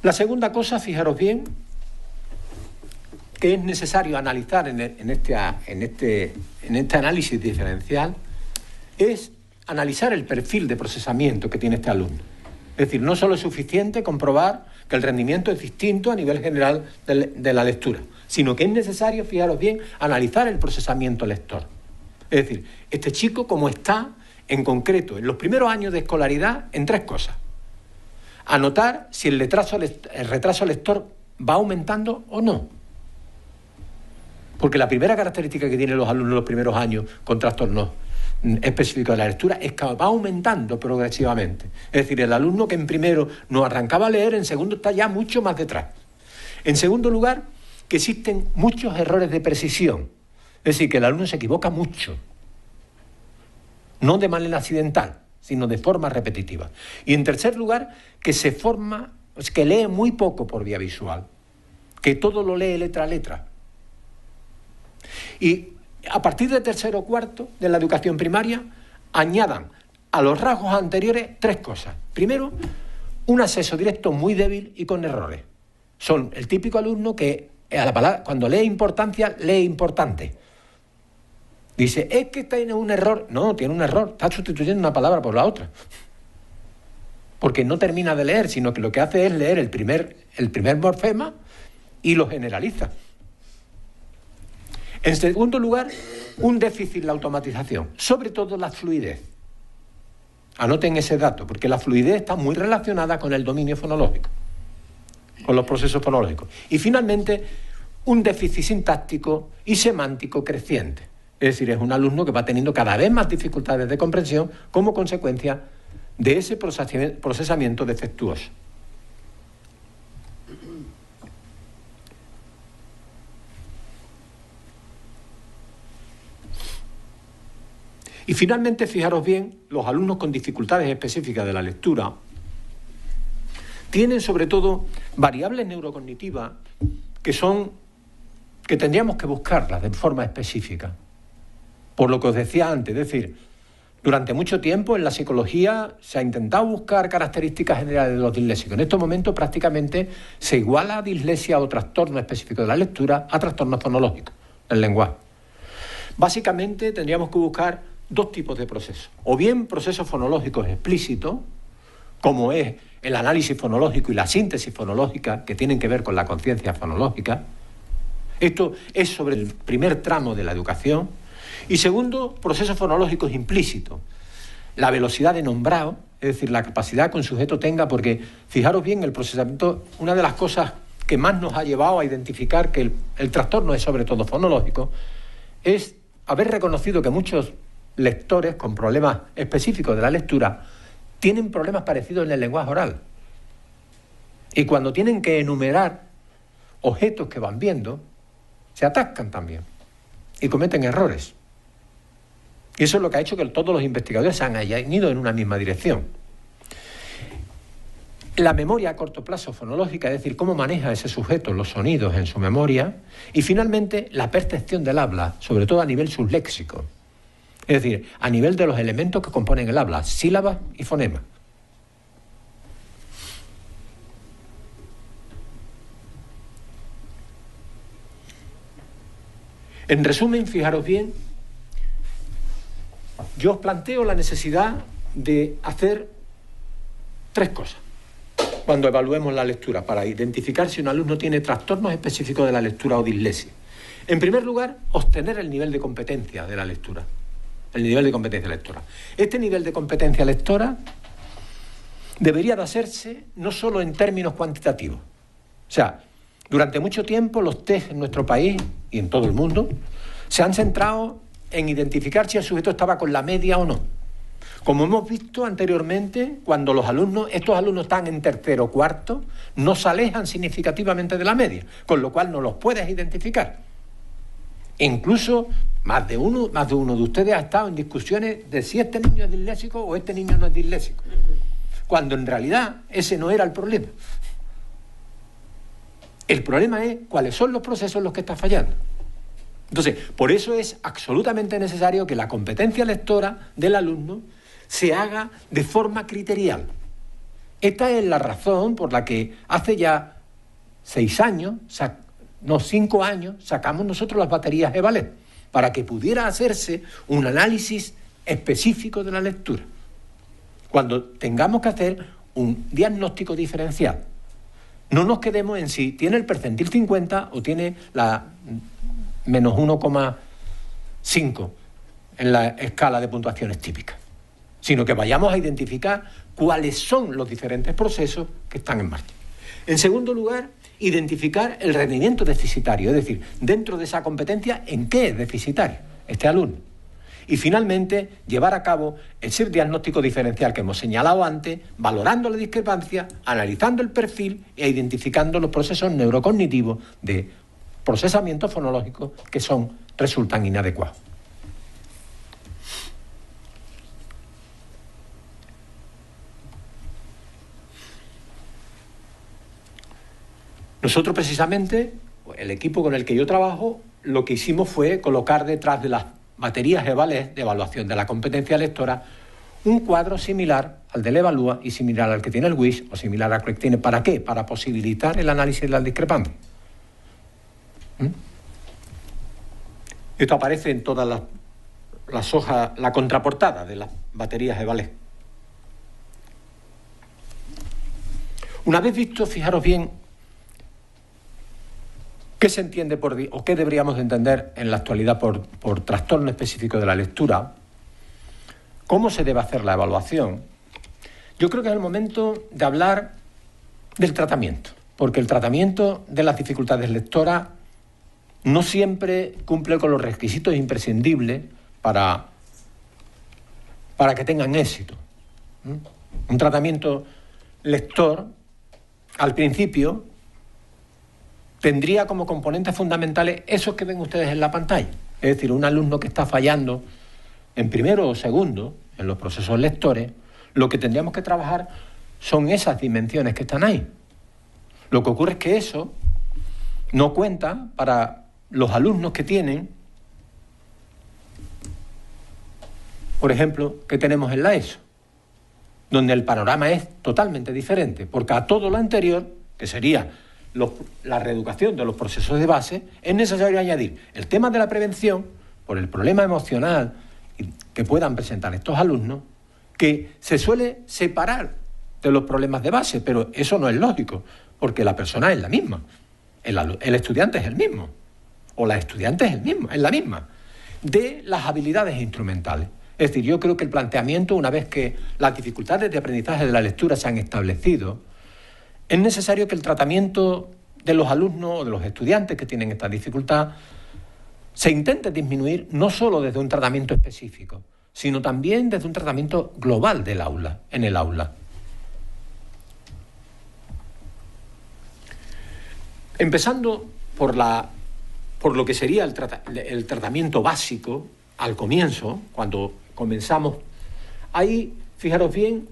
La segunda cosa, fijaros bien, que es necesario analizar en este análisis diferencial, es analizar el perfil de procesamiento que tiene este alumno. Es decir, no solo es suficiente comprobar que el rendimiento es distinto a nivel general de la lectura, sino que es necesario, fijaros bien, analizar el procesamiento lector. Es decir, este chico cómo está, en concreto, en los primeros años de escolaridad, en 3 cosas. Anotar si el retraso lector va aumentando o no. Porque la primera característica que tienen los alumnos en los primeros años con trastornos específicos de la lectura es que va aumentando progresivamente. Es decir, el alumno que en primero no arrancaba a leer, en segundo está ya mucho más detrás. En segundo lugar, que existen muchos errores de precisión. Es decir, que el alumno se equivoca mucho. No de manera accidental, sino de forma repetitiva. Y en tercer lugar, que lee muy poco por vía visual, que todo lo lee letra a letra. Y a partir de tercero o cuarto de la educación primaria, añadan a los rasgos anteriores 3 cosas. Primero, un acceso directo muy débil y con errores. Son el típico alumno que a la palabra, cuando lee importancia, lee importante. Dice, es que tiene un error. No, tiene un error. Está sustituyendo una palabra por la otra. Porque no termina de leer, sino que lo que hace es leer el primer morfema y lo generaliza. En segundo lugar, un déficit en la automatización, sobre todo la fluidez. Anoten ese dato, porque la fluidez está muy relacionada con el dominio fonológico, con los procesos fonológicos. Y finalmente, un déficit sintáctico y semántico creciente. Es decir, es un alumno que va teniendo cada vez más dificultades de comprensión como consecuencia de ese procesamiento defectuoso. Y finalmente, fijaros bien, los alumnos con dificultades específicas de la lectura tienen sobre todo variables neurocognitivas que tendríamos que buscarlas de forma específica. Por lo que os decía antes, es decir, durante mucho tiempo en la psicología se ha intentado buscar características generales de los disléxicos. En estos momentos prácticamente se iguala a dislexia o trastorno específico de la lectura a trastornos fonológicos del lenguaje. Básicamente tendríamos que buscar 2 tipos de procesos. O bien procesos fonológicos explícitos, como es el análisis fonológico y la síntesis fonológica, que tienen que ver con la conciencia fonológica. Esto es sobre el primer tramo de la educación. Y segundo, procesos fonológicos implícitos. La velocidad de nombrado, es decir, la capacidad que un sujeto tenga, porque fijaros bien, el procesamiento, una de las cosas que más nos ha llevado a identificar que el trastorno es sobre todo fonológico, es haber reconocido que muchos lectores con problemas específicos de la lectura tienen problemas parecidos en el lenguaje oral. Y cuando tienen que enumerar objetos que van viendo, se atascan también y cometen errores. Y eso es lo que ha hecho que todos los investigadores se hayan ido en una misma dirección. La memoria a corto plazo fonológica, es decir, cómo maneja ese sujeto los sonidos en su memoria. Y finalmente, la percepción del habla, sobre todo a nivel subléxico. Es decir, a nivel de los elementos que componen el habla, sílabas y fonemas. En resumen, fijaros bien, yo os planteo la necesidad de hacer 3 cosas cuando evaluemos la lectura, para identificar si un alumno tiene trastornos específicos de la lectura o dislexia. En primer lugar, obtener el nivel de competencia de la lectura. El nivel de competencia lectora. Este nivel de competencia lectora debería de hacerse no solo en términos cuantitativos. O sea, durante mucho tiempo los test en nuestro país y en todo el mundo se han centrado en identificar si el sujeto estaba con la media o no. Como hemos visto anteriormente, cuando estos alumnos están en tercero o cuarto, no se alejan significativamente de la media, con lo cual no los puedes identificar. Incluso más de uno de ustedes ha estado en discusiones de si este niño es disléxico o este niño no es disléxico, cuando en realidad ese no era el problema. El problema es cuáles son los procesos en los que está fallando. Entonces, por eso es absolutamente necesario que la competencia lectora del alumno se haga de forma criterial. Esta es la razón por la que hace ya 5 años, sacamos nosotros las baterías EVALET, para que pudiera hacerse un análisis específico de la lectura, cuando tengamos que hacer un diagnóstico diferencial. No nos quedemos en si tiene el percentil 50 o tiene la menos 1,5 en la escala de puntuaciones típicas, sino que vayamos a identificar cuáles son los diferentes procesos que están en marcha. En segundo lugar, identificar el rendimiento deficitario, es decir, dentro de esa competencia, ¿en qué es deficitario este alumno? Y finalmente, llevar a cabo ese diagnóstico diferencial que hemos señalado antes, valorando la discrepancia, analizando el perfil e identificando los procesos neurocognitivos de procesamiento fonológico que son resultan inadecuados. Nosotros precisamente, el equipo con el que yo trabajo, lo que hicimos fue colocar detrás de las baterías EVALES de evaluación de la competencia lectora un cuadro similar al del Evalúa y similar al que tiene el WIS o similar al que tiene. ¿Para qué? Para posibilitar el análisis de las discrepancias. Esto aparece en todas las hojas, la contraportada de las baterías EVALES. Una vez visto, fijaros bien, ¿qué se entiende o qué deberíamos de entender en la actualidad por trastorno específico de la lectura? ¿Cómo se debe hacer la evaluación? Yo creo que es el momento de hablar del tratamiento, porque el tratamiento de las dificultades lectoras no siempre cumple con los requisitos imprescindibles para que tengan éxito. Un tratamiento lector, al principio, tendría como componentes fundamentales esos que ven ustedes en la pantalla. Es decir, un alumno que está fallando en primero o segundo, en los procesos lectores, lo que tendríamos que trabajar son esas dimensiones que están ahí. Lo que ocurre es que eso no cuenta para los alumnos que tienen, por ejemplo, que tenemos en la ESO, donde el panorama es totalmente diferente, porque a todo lo anterior, que sería la reeducación de los procesos de base, es necesario añadir el tema de la prevención por el problema emocional que puedan presentar estos alumnos, que se suele separar de los problemas de base, pero eso no es lógico, porque la persona es la misma, el estudiante es el mismo, o la estudiante es la misma, de las habilidades instrumentales. Es decir, yo creo que el planteamiento, una vez que las dificultades de aprendizaje de la lectura se han establecido, es necesario que el tratamiento de los alumnos o de los estudiantes que tienen esta dificultad se intente disminuir no solo desde un tratamiento específico, sino también desde un tratamiento global del aula, en el aula. Empezando por lo que sería el tratamiento básico al comienzo, cuando comenzamos, hay, fijaros bien,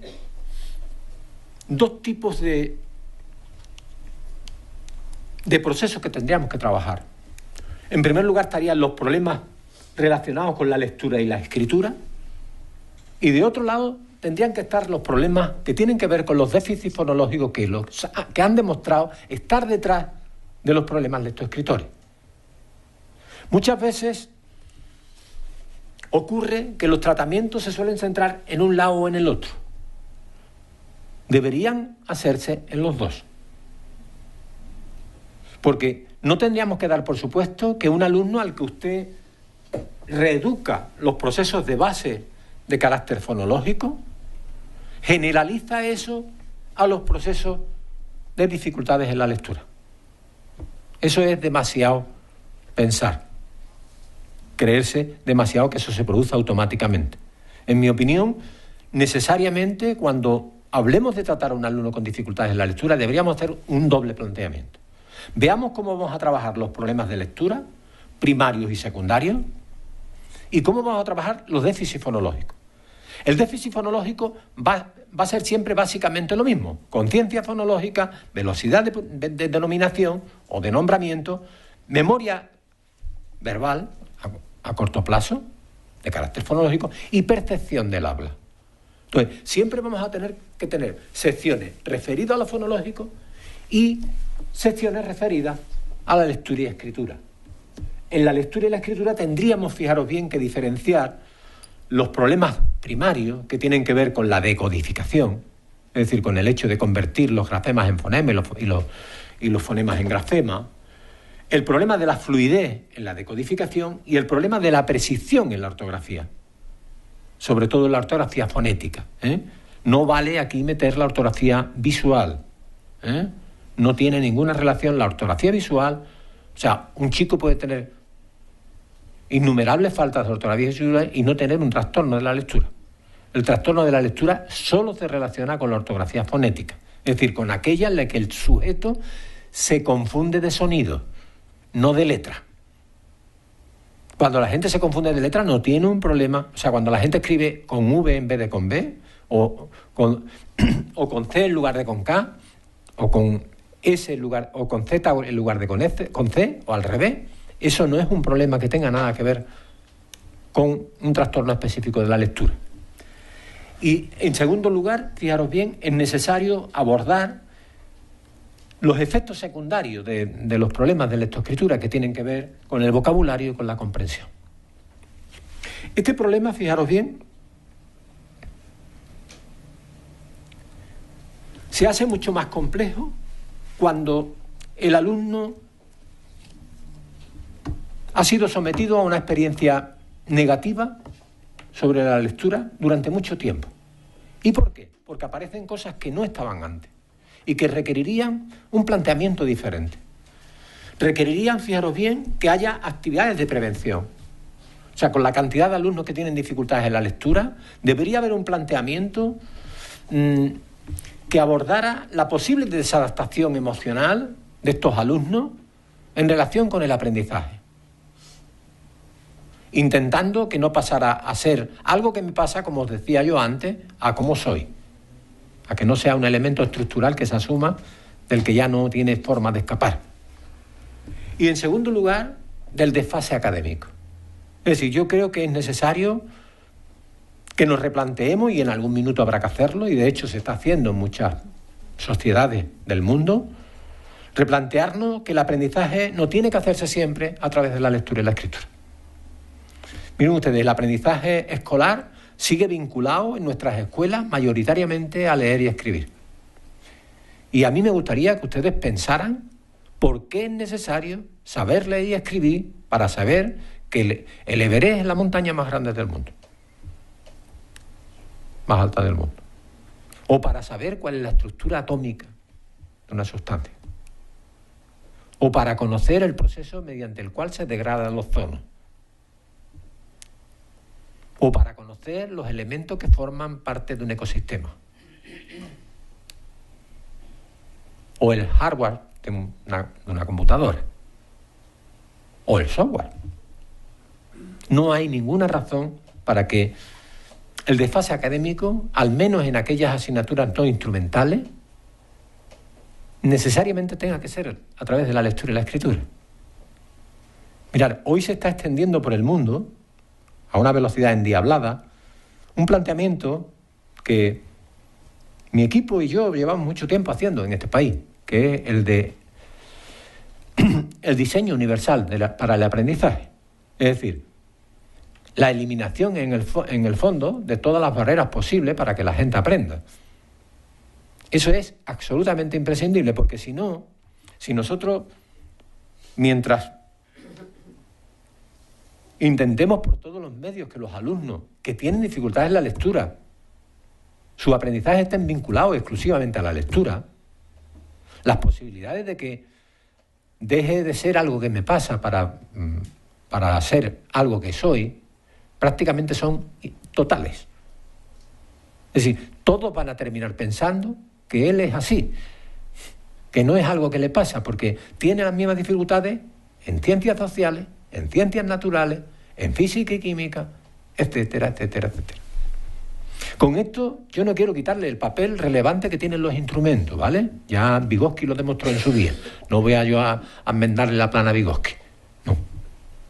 dos tipos de procesos que tendríamos que trabajar. En primer lugar estarían los problemas relacionados con la lectura y la escritura, y de otro lado tendrían que estar los problemas que tienen que ver con los déficits fonológicos que han demostrado estar detrás de los problemas lectoescritores. Muchas veces ocurre que los tratamientos se suelen centrar en un lado o en el otro. Deberían hacerse en los dos. Porque no tendríamos que dar por supuesto que un alumno al que usted reeduca los procesos de base de carácter fonológico, generaliza eso a los procesos de dificultades en la lectura. Eso es demasiado pensar, creerse demasiado que eso se produce automáticamente. En mi opinión, necesariamente cuando hablemos de tratar a un alumno con dificultades en la lectura, deberíamos hacer un doble planteamiento. Veamos cómo vamos a trabajar los problemas de lectura, primarios y secundarios, y cómo vamos a trabajar los déficits fonológicos. El déficit fonológico va a ser siempre básicamente lo mismo: conciencia fonológica, velocidad de denominación o de nombramiento, memoria verbal a corto plazo, de carácter fonológico, y percepción del habla. Entonces, siempre vamos a tener que tener secciones referidas a lo fonológico y secciones referidas a la lectura y escritura. En la lectura y la escritura tendríamos, fijaros bien, que diferenciar los problemas primarios que tienen que ver con la decodificación, es decir, con el hecho de convertir los grafemas en fonemas y los fonemas en grafemas, el problema de la fluidez en la decodificación y el problema de la precisión en la ortografía, sobre todo en la ortografía fonética. No vale aquí meter la ortografía visual. No tiene ninguna relación la ortografía visual. O sea, un chico puede tener innumerables faltas de ortografía visual y no tener un trastorno de la lectura. El trastorno de la lectura solo se relaciona con la ortografía fonética, es decir, con aquella en la que el sujeto se confunde de sonido, no de letra. Cuando la gente se confunde de letra no tiene un problema. O sea, cuando la gente escribe con V en vez de con B, o con C en lugar de con K, o con S en lugar, o con Z en lugar de con C, o al revés, eso no es un problema que tenga nada que ver con un trastorno específico de la lectura. Y en segundo lugar, fijaros bien, es necesario abordar los efectos secundarios de los problemas de lectoescritura que tienen que ver con el vocabulario y con la comprensión. Este problema, fijaros bien, se hace mucho más complejo cuando el alumno ha sido sometido a una experiencia negativa sobre la lectura durante mucho tiempo. ¿Y por qué? Porque aparecen cosas que no estaban antes y que requerirían un planteamiento diferente. Requerirían, fijaros bien, que haya actividades de prevención. O sea, con la cantidad de alumnos que tienen dificultades en la lectura, debería haber un planteamiento que abordara la posible desadaptación emocional de estos alumnos en relación con el aprendizaje, intentando que no pasara a ser algo que me pasa, como os decía yo antes, a cómo soy, a que no sea un elemento estructural que se asuma del que ya no tiene forma de escapar. Y en segundo lugar, del desfase académico. Es decir, yo creo que es necesario que nos replanteemos, y en algún minuto habrá que hacerlo, y de hecho se está haciendo en muchas sociedades del mundo, replantearnos que el aprendizaje no tiene que hacerse siempre a través de la lectura y la escritura. Miren ustedes, el aprendizaje escolar sigue vinculado en nuestras escuelas mayoritariamente a leer y escribir. Y a mí me gustaría que ustedes pensaran por qué es necesario saber leer y escribir para saber que el Everest es la montaña más grande del mundo, más alta del mundo, o para saber cuál es la estructura atómica de una sustancia, o para conocer el proceso mediante el cual se degrada el ozono, o para conocer los elementos que forman parte de un ecosistema, o el hardware de una computadora, o el software. No hay ninguna razón para que el desfase académico, al menos en aquellas asignaturas no instrumentales, necesariamente tenga que ser a través de la lectura y la escritura. Mirad, hoy se está extendiendo por el mundo, a una velocidad endiablada, un planteamiento que mi equipo y yo llevamos mucho tiempo haciendo en este país, que es el de el diseño universal para el aprendizaje. Es decir, la eliminación en el fondo de todas las barreras posibles para que la gente aprenda. Eso es absolutamente imprescindible, porque si no, si nosotros, mientras intentemos por todos los medios que los alumnos que tienen dificultades en la lectura, su aprendizaje estén vinculados exclusivamente a la lectura, las posibilidades de que deje de ser algo que me pasa para ser algo que soy, prácticamente son totales. Es decir, todos van a terminar pensando que él es así, que no es algo que le pasa, porque tiene las mismas dificultades en ciencias sociales, en ciencias naturales, en física y química, etcétera, etcétera, etcétera. Con esto yo no quiero quitarle el papel relevante que tienen los instrumentos, ¿vale? Ya Vygotsky lo demostró en su día. No voy a yo a enmendarle la plana a Vygotsky, no.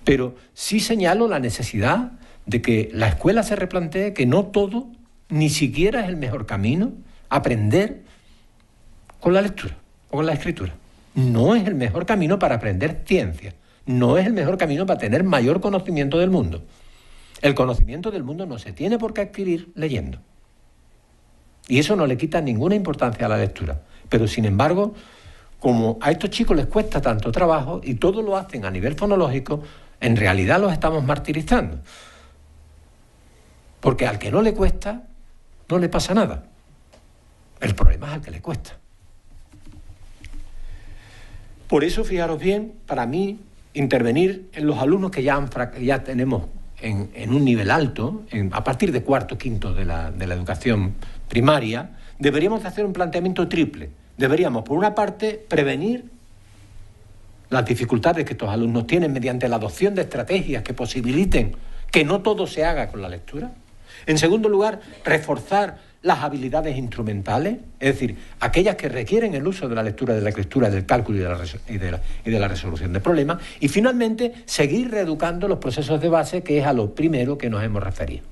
Pero sí señalo la necesidad de que la escuela se replantee que no todo, ni siquiera es el mejor camino, aprender con la lectura o con la escritura. No es el mejor camino para aprender ciencia. No es el mejor camino para tener mayor conocimiento del mundo. El conocimiento del mundo no se tiene por qué adquirir leyendo. Y eso no le quita ninguna importancia a la lectura. Pero, sin embargo, como a estos chicos les cuesta tanto trabajo y todo lo hacen a nivel fonológico, en realidad los estamos martirizando. Porque al que no le cuesta, no le pasa nada. El problema es al que le cuesta. Por eso, fijaros bien, para mí, intervenir en los alumnos que ya tenemos en un nivel alto, a partir de cuarto, quinto de la educación primaria, deberíamos hacer un planteamiento triple. Deberíamos, por una parte, prevenir las dificultades que estos alumnos tienen mediante la adopción de estrategias que posibiliten que no todo se haga con la lectura. En segundo lugar, reforzar las habilidades instrumentales, es decir, aquellas que requieren el uso de la lectura, de la escritura, del cálculo y de la resolución de problemas. Y finalmente, seguir reeducando los procesos de base, que es a lo primero que nos hemos referido.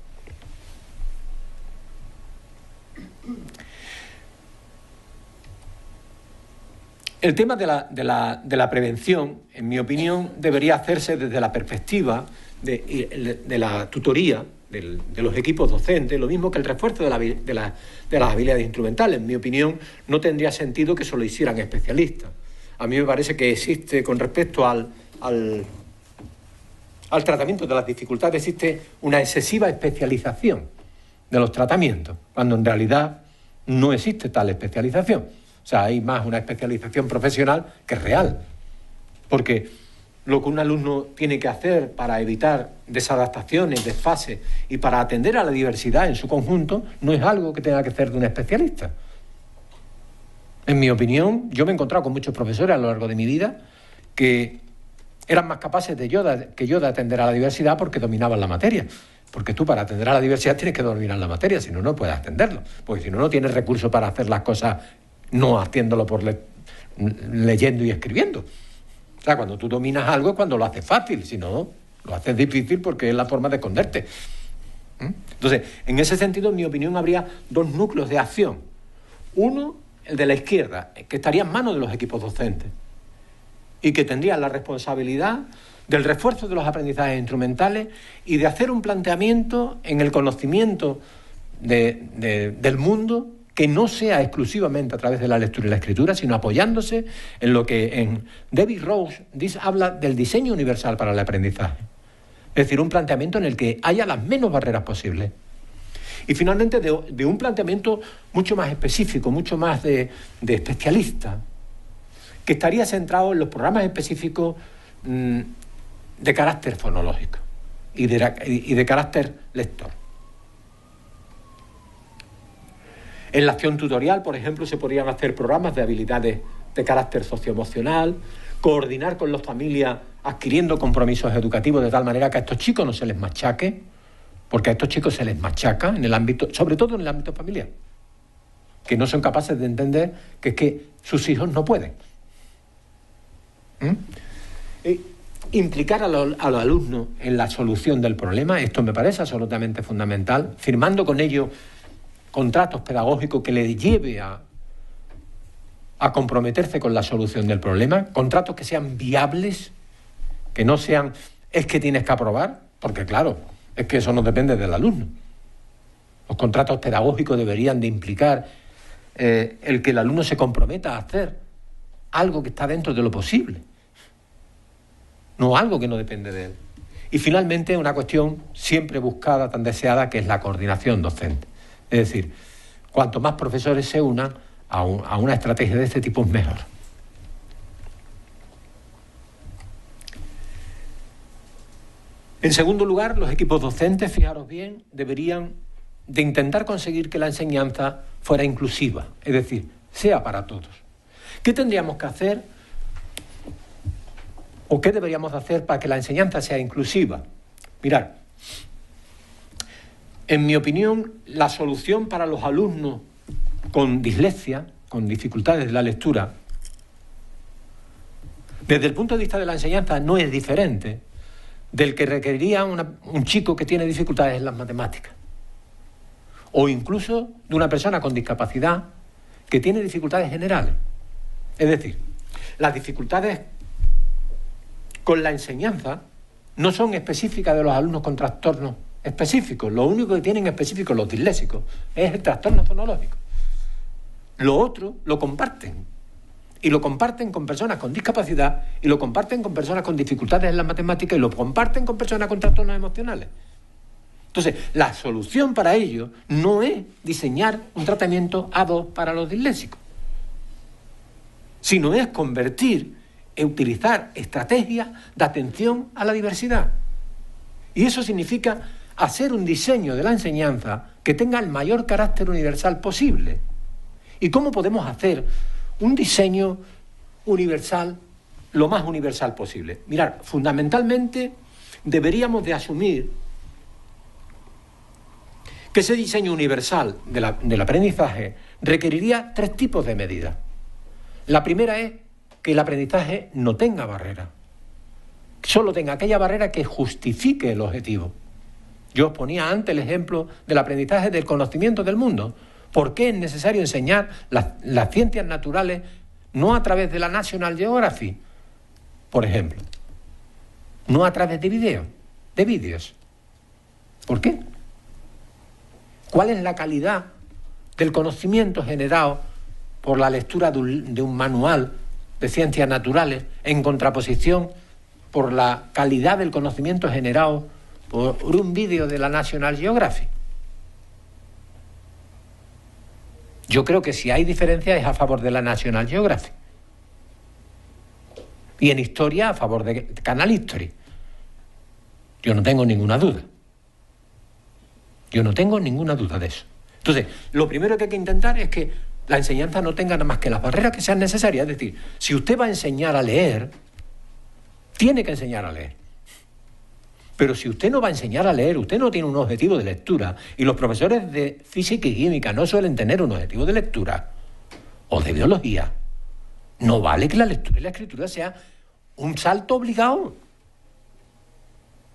El tema de la prevención, en mi opinión, debería hacerse desde la perspectiva de la tutoría de los equipos docentes, lo mismo que el refuerzo de las habilidades instrumentales. En mi opinión, no tendría sentido que solo hicieran especialistas. A mí me parece que existe, con respecto al tratamiento de las dificultades, existe una excesiva especialización de los tratamientos, cuando en realidad no existe tal especialización. O sea, hay más una especialización profesional que real, porque lo que un alumno tiene que hacer para evitar desadaptaciones, desfases y para atender a la diversidad en su conjunto no es algo que tenga que hacer de un especialista. En mi opinión, yo me he encontrado con muchos profesores a lo largo de mi vida que eran más capaces que yo de atender a la diversidad porque dominaban la materia. Porque tú, para atender a la diversidad, tienes que dominar la materia, si no, no puedes atenderlo. Porque si no, no tienes recursos para hacer las cosas no haciéndolo por leyendo y escribiendo. O sea, cuando tú dominas algo es cuando lo haces fácil, si no, lo haces difícil porque es la forma de esconderte. Entonces, en ese sentido, en mi opinión, habría dos núcleos de acción. Uno, el de la izquierda, que estaría en manos de los equipos docentes y que tendría la responsabilidad del refuerzo de los aprendizajes instrumentales y de hacer un planteamiento en el conocimiento del mundo que no sea exclusivamente a través de la lectura y la escritura, sino apoyándose en lo que en David Rose habla del diseño universal para el aprendizaje. Es decir, un planteamiento en el que haya las menos barreras posibles. Y finalmente de un planteamiento mucho más específico, mucho más de especialista, que estaría centrado en los programas específicos de carácter fonológico y de carácter lector. En la acción tutorial, por ejemplo, se podrían hacer programas de habilidades de carácter socioemocional, coordinar con las familias adquiriendo compromisos educativos de tal manera que a estos chicos no se les machaque, porque a estos chicos se les machaca en el ámbito, sobre todo en el ámbito familiar, que no son capaces de entender que es que sus hijos no pueden. Implicar a los alumnos en la solución del problema, esto me parece absolutamente fundamental, firmando con ellos contratos pedagógicos que les lleve a comprometerse con la solución del problema, contratos que sean viables, que no sean, es que tienes que aprobar, porque claro, es que eso no depende del alumno. Los contratos pedagógicos deberían de implicar el que el alumno se comprometa a hacer algo que está dentro de lo posible, no algo que no depende de él. Y finalmente una cuestión siempre buscada, tan deseada, que es la coordinación docente. Es decir, cuanto más profesores se unan a una estrategia de este tipo, es mejor. En segundo lugar, los equipos docentes, fijaros bien, deberían de intentar conseguir que la enseñanza fuera inclusiva, es decir, sea para todos. ¿Qué tendríamos que hacer o qué deberíamos hacer para que la enseñanza sea inclusiva? Mirad, en mi opinión, la solución para los alumnos con dislexia, con dificultades de la lectura, desde el punto de vista de la enseñanza, no es diferente del que requeriría un chico que tiene dificultades en las matemáticas, o incluso de una persona con discapacidad que tiene dificultades generales. Es decir, las dificultades con la enseñanza no son específicas de los alumnos con trastornos específicos. Lo único que tienen específico los disléxicos es el trastorno fonológico. Lo otro lo comparten. Y lo comparten con personas con discapacidad, y lo comparten con personas con dificultades en la matemática, y lo comparten con personas con trastornos emocionales. Entonces, la solución para ello no es diseñar un tratamiento ad hoc para los disléxicos, sino es convertir e utilizar estrategias de atención a la diversidad. Y eso significa hacer un diseño de la enseñanza que tenga el mayor carácter universal posible. ¿Y cómo podemos hacer un diseño universal lo más universal posible. Mirad, fundamentalmente deberíamos de asumir que ese diseño universal del aprendizaje requeriría 3 tipos de medidas. La primera es que el aprendizaje no tenga barreras, solo tenga aquella barrera que justifique el objetivo. Yo os ponía antes el ejemplo del aprendizaje del conocimiento del mundo. ¿Por qué es necesario enseñar las ciencias naturales no a través de la National Geographic, por ejemplo? No a través de vídeos. ¿Por qué? ¿Cuál es la calidad del conocimiento generado por la lectura de un manual de ciencias naturales en contraposición por la calidad del conocimiento generado por un vídeo de la National Geographic? Yo creo que si hay diferencia es a favor de la National Geographic. Y en historia a favor de Canal History. Yo no tengo ninguna duda. Yo no tengo ninguna duda de eso. Entonces, lo primero que hay que intentar es que la enseñanza no tenga nada más que las barreras que sean necesarias. Es decir, si usted va a enseñar a leer, tiene que enseñar a leer. Pero si usted no va a enseñar a leer, usted no tiene un objetivo de lectura, y los profesores de física y química no suelen tener un objetivo de lectura, o de biología, no vale que la lectura y la escritura sea un salto obligado,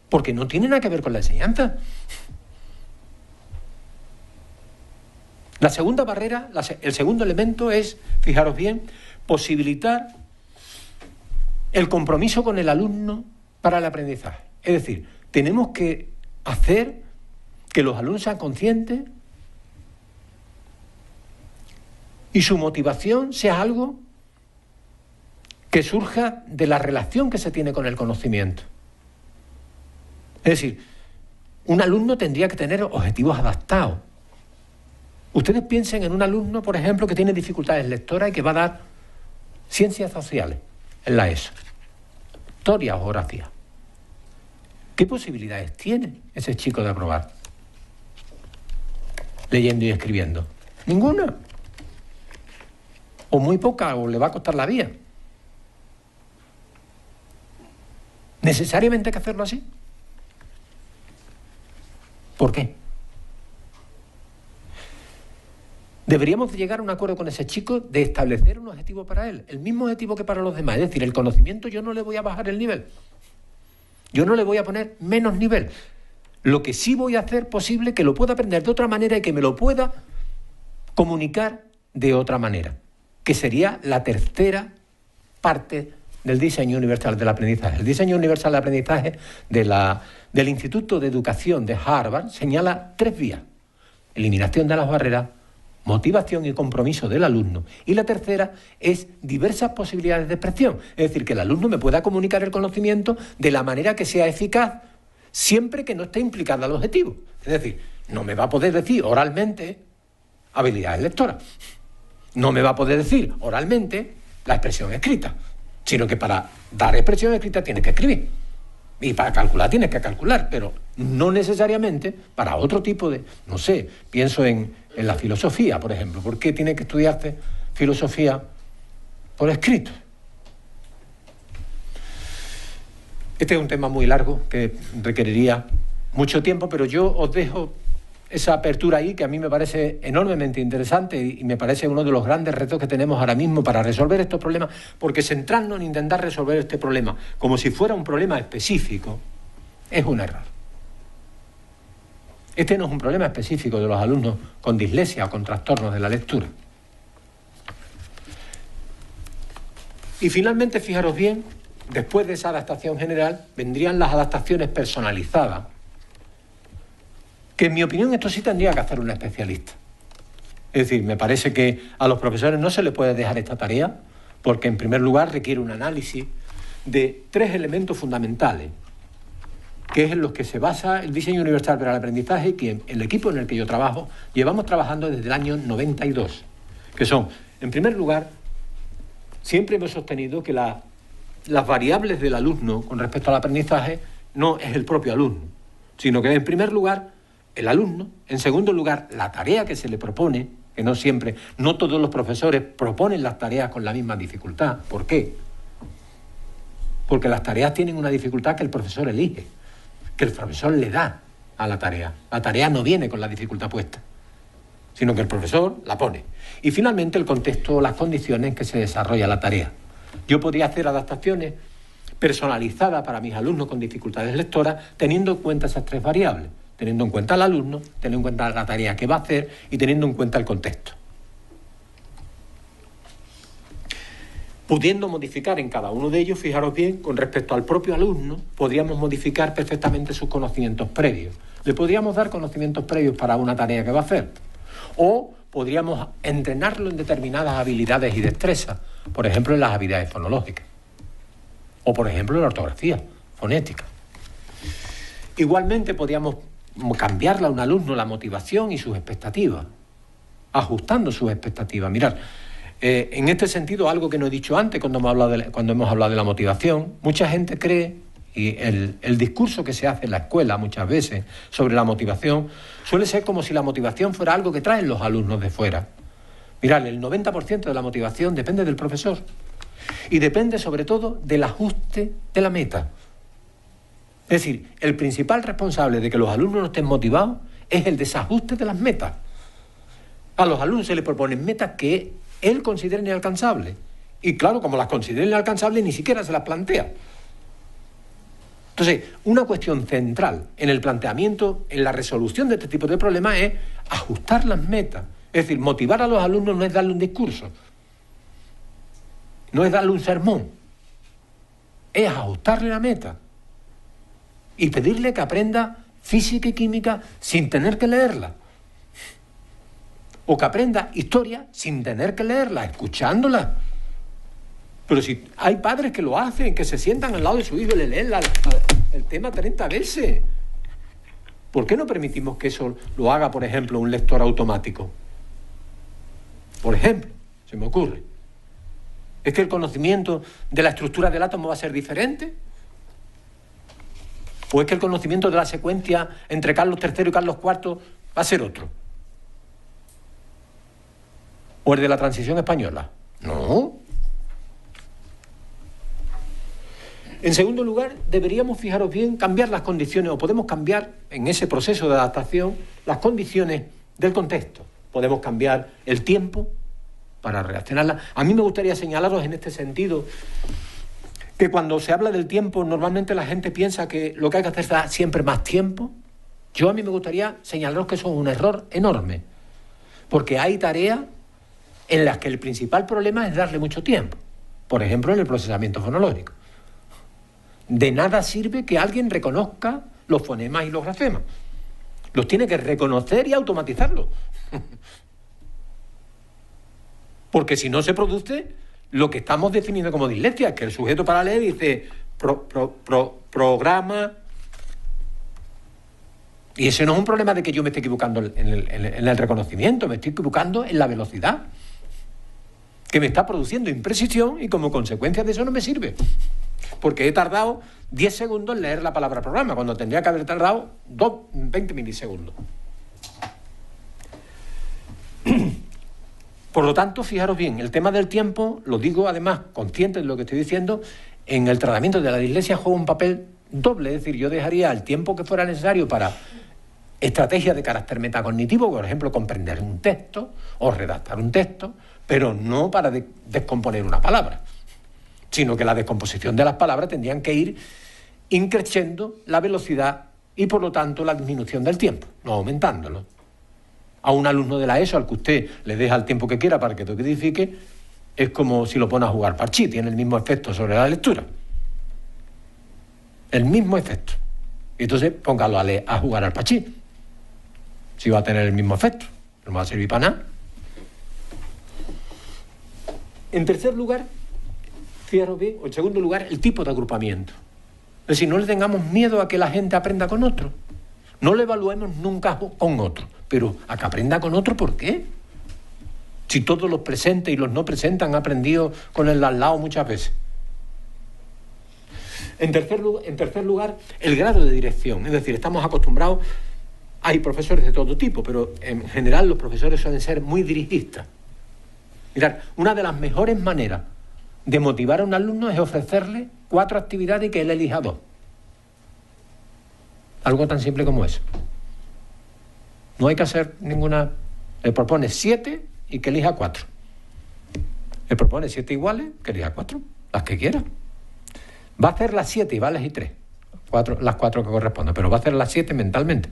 porque no tiene nada que ver con la enseñanza. La segunda barrera, el segundo elemento es, fijaros bien, posibilitar el compromiso con el alumno para el aprendizaje. Es decir, tenemos que hacer que los alumnos sean conscientes y su motivación sea algo que surja de la relación que se tiene con el conocimiento. Es decir, un alumno tendría que tener objetivos adaptados. Ustedes piensen en un alumno, por ejemplo, que tiene dificultades lectoras y que va a dar ciencias sociales en la ESO, historia o geografía. ¿Qué posibilidades tiene ese chico de aprobar? Leyendo y escribiendo. Ninguna. O muy poca, o le va a costar la vida. ¿Necesariamente hay que hacerlo así? ¿Por qué? Deberíamos llegar a un acuerdo con ese chico de establecer un objetivo para él, el mismo objetivo que para los demás. Es decir, el conocimiento yo no le voy a bajar el nivel. Yo no le voy a poner menos nivel. Lo que sí voy a hacer posible que lo pueda aprender de otra manera y que me lo pueda comunicar de otra manera, que sería la tercera parte del diseño universal del aprendizaje. El diseño universal del aprendizaje del Instituto de Educación de Harvard señala 3 vías: eliminación de las barreras, motivación y compromiso del alumno. Y la tercera es diversas posibilidades de expresión. Es decir, que el alumno me pueda comunicar el conocimiento de la manera que sea eficaz, siempre que no esté implicada al objetivo. Es decir, no me va a poder decir oralmente habilidades lectoras. No me va a poder decir oralmente la expresión escrita, sino que para dar expresión escrita tienes que escribir. Y para calcular tienes que calcular, pero no necesariamente para otro tipo de... No sé, pienso en la filosofía, por ejemplo. ¿Por qué tiene que estudiarse filosofía por escrito? Este es un tema muy largo que requeriría mucho tiempo, pero yo os dejo esa apertura ahí, que a mí me parece enormemente interesante y me parece uno de los grandes retos que tenemos ahora mismo para resolver estos problemas, porque centrarnos en intentar resolver este problema como si fuera un problema específico es un error. Este no es un problema específico de los alumnos con dislexia o con trastornos de la lectura. Y finalmente, fijaros bien, después de esa adaptación general vendrían las adaptaciones personalizadas, que en mi opinión esto sí tendría que hacer un especialista. Es decir, me parece que a los profesores no se les puede dejar esta tarea, porque en primer lugar requiere un análisis de 3 elementos fundamentales, que es en los que se basa el diseño universal para el aprendizaje, y que el equipo en el que yo trabajo llevamos trabajando desde el año 92, que son, en primer lugar, siempre hemos sostenido que las variables del alumno con respecto al aprendizaje no es el propio alumno, sino que en primer lugar el alumno, en segundo lugar la tarea que se le propone, que no todos los profesores proponen las tareas con la misma dificultad. ¿Por qué? Porque las tareas tienen una dificultad que el profesor elige, que el profesor le da a la tarea. La tarea no viene con la dificultad puesta, sino que el profesor la pone. Y finalmente el contexto o las condiciones en que se desarrolla la tarea. Yo podría hacer adaptaciones personalizadas para mis alumnos con dificultades lectoras, teniendo en cuenta esas tres variables, teniendo en cuenta al alumno, teniendo en cuenta la tarea que va a hacer y teniendo en cuenta el contexto. Pudiendo modificar en cada uno de ellos, fijaros bien, con respecto al propio alumno, podríamos modificar perfectamente sus conocimientos previos. Le podríamos dar conocimientos previos para una tarea que va a hacer. O podríamos entrenarlo en determinadas habilidades y destrezas, por ejemplo, en las habilidades fonológicas. O, por ejemplo, en la ortografía fonética. Igualmente, podríamos cambiarle a un alumno la motivación y sus expectativas, ajustando sus expectativas. Mirad, en este sentido, algo que no he dicho antes cuando hemos hablado de la motivación, mucha gente cree, y el discurso que se hace en la escuela muchas veces sobre la motivación suele ser como si la motivación fuera algo que traen los alumnos de fuera. Mirad, el 90% de la motivación depende del profesor y depende sobre todo del ajuste de la meta. Es decir, el principal responsable de que los alumnos no estén motivados es el desajuste de las metas. A los alumnos se les proponen metas que él considera inalcanzables. Y claro, como las considera inalcanzables, ni siquiera se las plantea. Entonces, una cuestión central en el planteamiento, en la resolución de este tipo de problemas es ajustar las metas. Es decir, motivar a los alumnos no es darle un discurso, no es darle un sermón, es ajustarle la meta y pedirle que aprenda física y química sin tener que leerla. O que aprenda historia sin tener que leerla, escuchándola. Pero si hay padres que lo hacen, que se sientan al lado de su hijo y le leen el tema 30 veces. ¿Por qué no permitimos que eso lo haga, por ejemplo, un lector automático? Por ejemplo, se me ocurre. ¿Es que el conocimiento de la estructura del átomo va a ser diferente? ¿O es que el conocimiento de la secuencia entre Carlos III y Carlos IV va a ser otro? ¿O el de la transición española? No. En segundo lugar, deberíamos, fijaros bien, cambiar las condiciones, o podemos cambiar en ese proceso de adaptación las condiciones del contexto. Podemos cambiar el tiempo para reaccionarla. A mí me gustaría señalaros en este sentido que cuando se habla del tiempo, normalmente la gente piensa que lo que hay que hacer es dar siempre más tiempo. Yo a mí me gustaría señalaros que eso es un error enorme, porque hay tareas en las que el principal problema es darle mucho tiempo. Por ejemplo, en el procesamiento fonológico. De nada sirve que alguien reconozca los fonemas y los grafemas. Los tiene que reconocer y automatizarlos. Porque si no se produce lo que estamos definiendo como dislexia, que el sujeto para leer dice programa. Y ese no es un problema de que yo me esté equivocando en el reconocimiento, me estoy equivocando en la velocidad, que me está produciendo imprecisión y como consecuencia de eso no me sirve. Porque he tardado 10 segundos en leer la palabra programa, cuando tendría que haber tardado 20 milisegundos. Por lo tanto, fijaros bien, el tema del tiempo, lo digo además consciente de lo que estoy diciendo, en el tratamiento de la dislexia juega un papel doble. Es decir, yo dejaría el tiempo que fuera necesario para estrategias de carácter metacognitivo, por ejemplo, comprender un texto o redactar un texto, pero no para descomponer una palabra, sino que la descomposición de las palabras tendrían que ir increciendo la velocidad y, por lo tanto, la disminución del tiempo, no aumentándolo. A un alumno de la ESO al que usted le deja el tiempo que quiera para que decodifique, es como si lo pone a jugar parchís, tiene el mismo efecto sobre la lectura. El mismo efecto. Entonces, póngalo a jugar al parchís. Si va a tener el mismo efecto, no va a servir para nada. En tercer lugar, fijaros bien, o en segundo lugar, el tipo de agrupamiento. Es decir, no le tengamos miedo a que la gente aprenda con otro. No le evaluemos nunca con otro. Pero a que aprenda con otro, ¿por qué? Si todos los presentes y los no presentes han aprendido con el de al lado muchas veces. En tercer lugar, el grado de dirección. Es decir, estamos acostumbrados, hay profesores de todo tipo, pero en general los profesores suelen ser muy dirigistas. Mirad, una de las mejores maneras de motivar a un alumno es ofrecerle 4 actividades y que él elija 2. Algo tan simple como eso. No hay que hacer ninguna... Le propone 7 y que elija 4. Le propone 7 iguales, que elija 4, las que quiera. Va a hacer las 7 y va a elegir 3. Las 4 que correspondan, pero va a hacer las 7 mentalmente.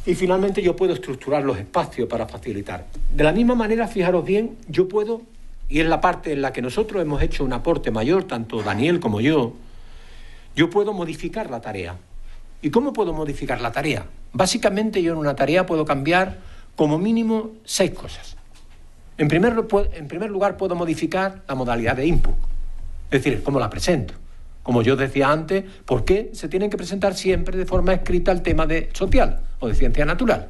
Y finalmente yo puedo estructurar los espacios para facilitar. De la misma manera, fijaros bien, yo puedo, y es la parte en la que nosotros hemos hecho un aporte mayor, tanto Daniel como yo puedo modificar la tarea. ¿Y cómo puedo modificar la tarea? Básicamente yo en una tarea puedo cambiar como mínimo 6 cosas. En primer lugar puedo modificar la modalidad de input, es decir, cómo la presento. Como yo decía antes, ¿por qué se tienen que presentar siempre de forma escrita el tema de social o de ciencia natural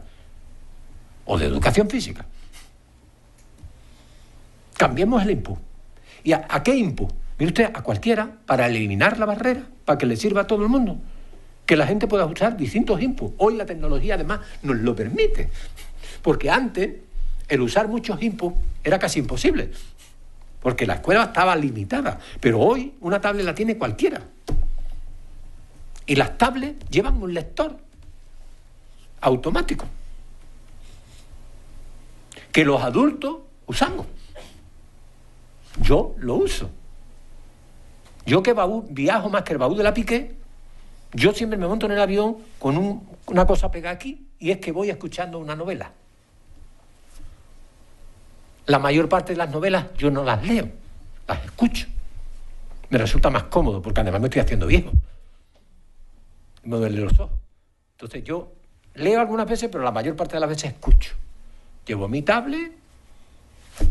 o de educación física? Cambiemos el input. ¿Y a qué input? Mire usted, a cualquiera, para eliminar la barrera, para que le sirva a todo el mundo. Que la gente pueda usar distintos inputs. Hoy la tecnología además nos lo permite. Porque antes el usar muchos inputs era casi imposible. Porque la escuela estaba limitada. Pero hoy una tablet la tiene cualquiera. Y las tablets llevan un lector automático. Que los adultos usamos. Yo lo uso. Yo que viajo más que el baúl de la Piqué, yo siempre me monto en el avión con una cosa pegada aquí y es que voy escuchando una novela. La mayor parte de las novelas yo no las leo, las escucho. Me resulta más cómodo porque además me estoy haciendo viejo. Me duelen los ojos. Entonces yo leo algunas veces, pero la mayor parte de las veces escucho. Llevo mi tablet,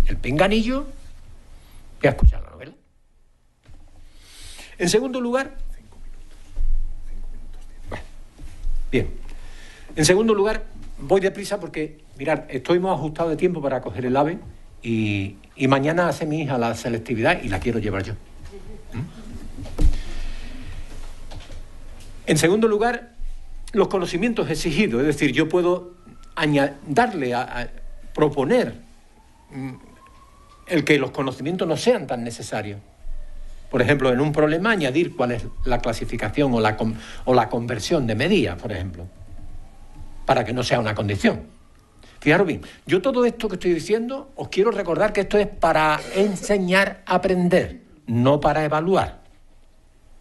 el pinganillo y a escuchar la novela. En segundo lugar... Bueno, bien. En segundo lugar, voy deprisa porque, mirad, estoy más ajustado de tiempo para coger el AVE y mañana hace mi hija la selectividad y la quiero llevar yo. En segundo lugar, los conocimientos exigidos, es decir, yo puedo darle a proponer el que los conocimientos no sean tan necesarios. Por ejemplo, en un problema añadir cuál es la clasificación o la conversión de medidas, por ejemplo, para que no sea una condición. Fijaros bien, yo todo esto que estoy diciendo, os quiero recordar que esto es para enseñar a aprender, no para evaluar.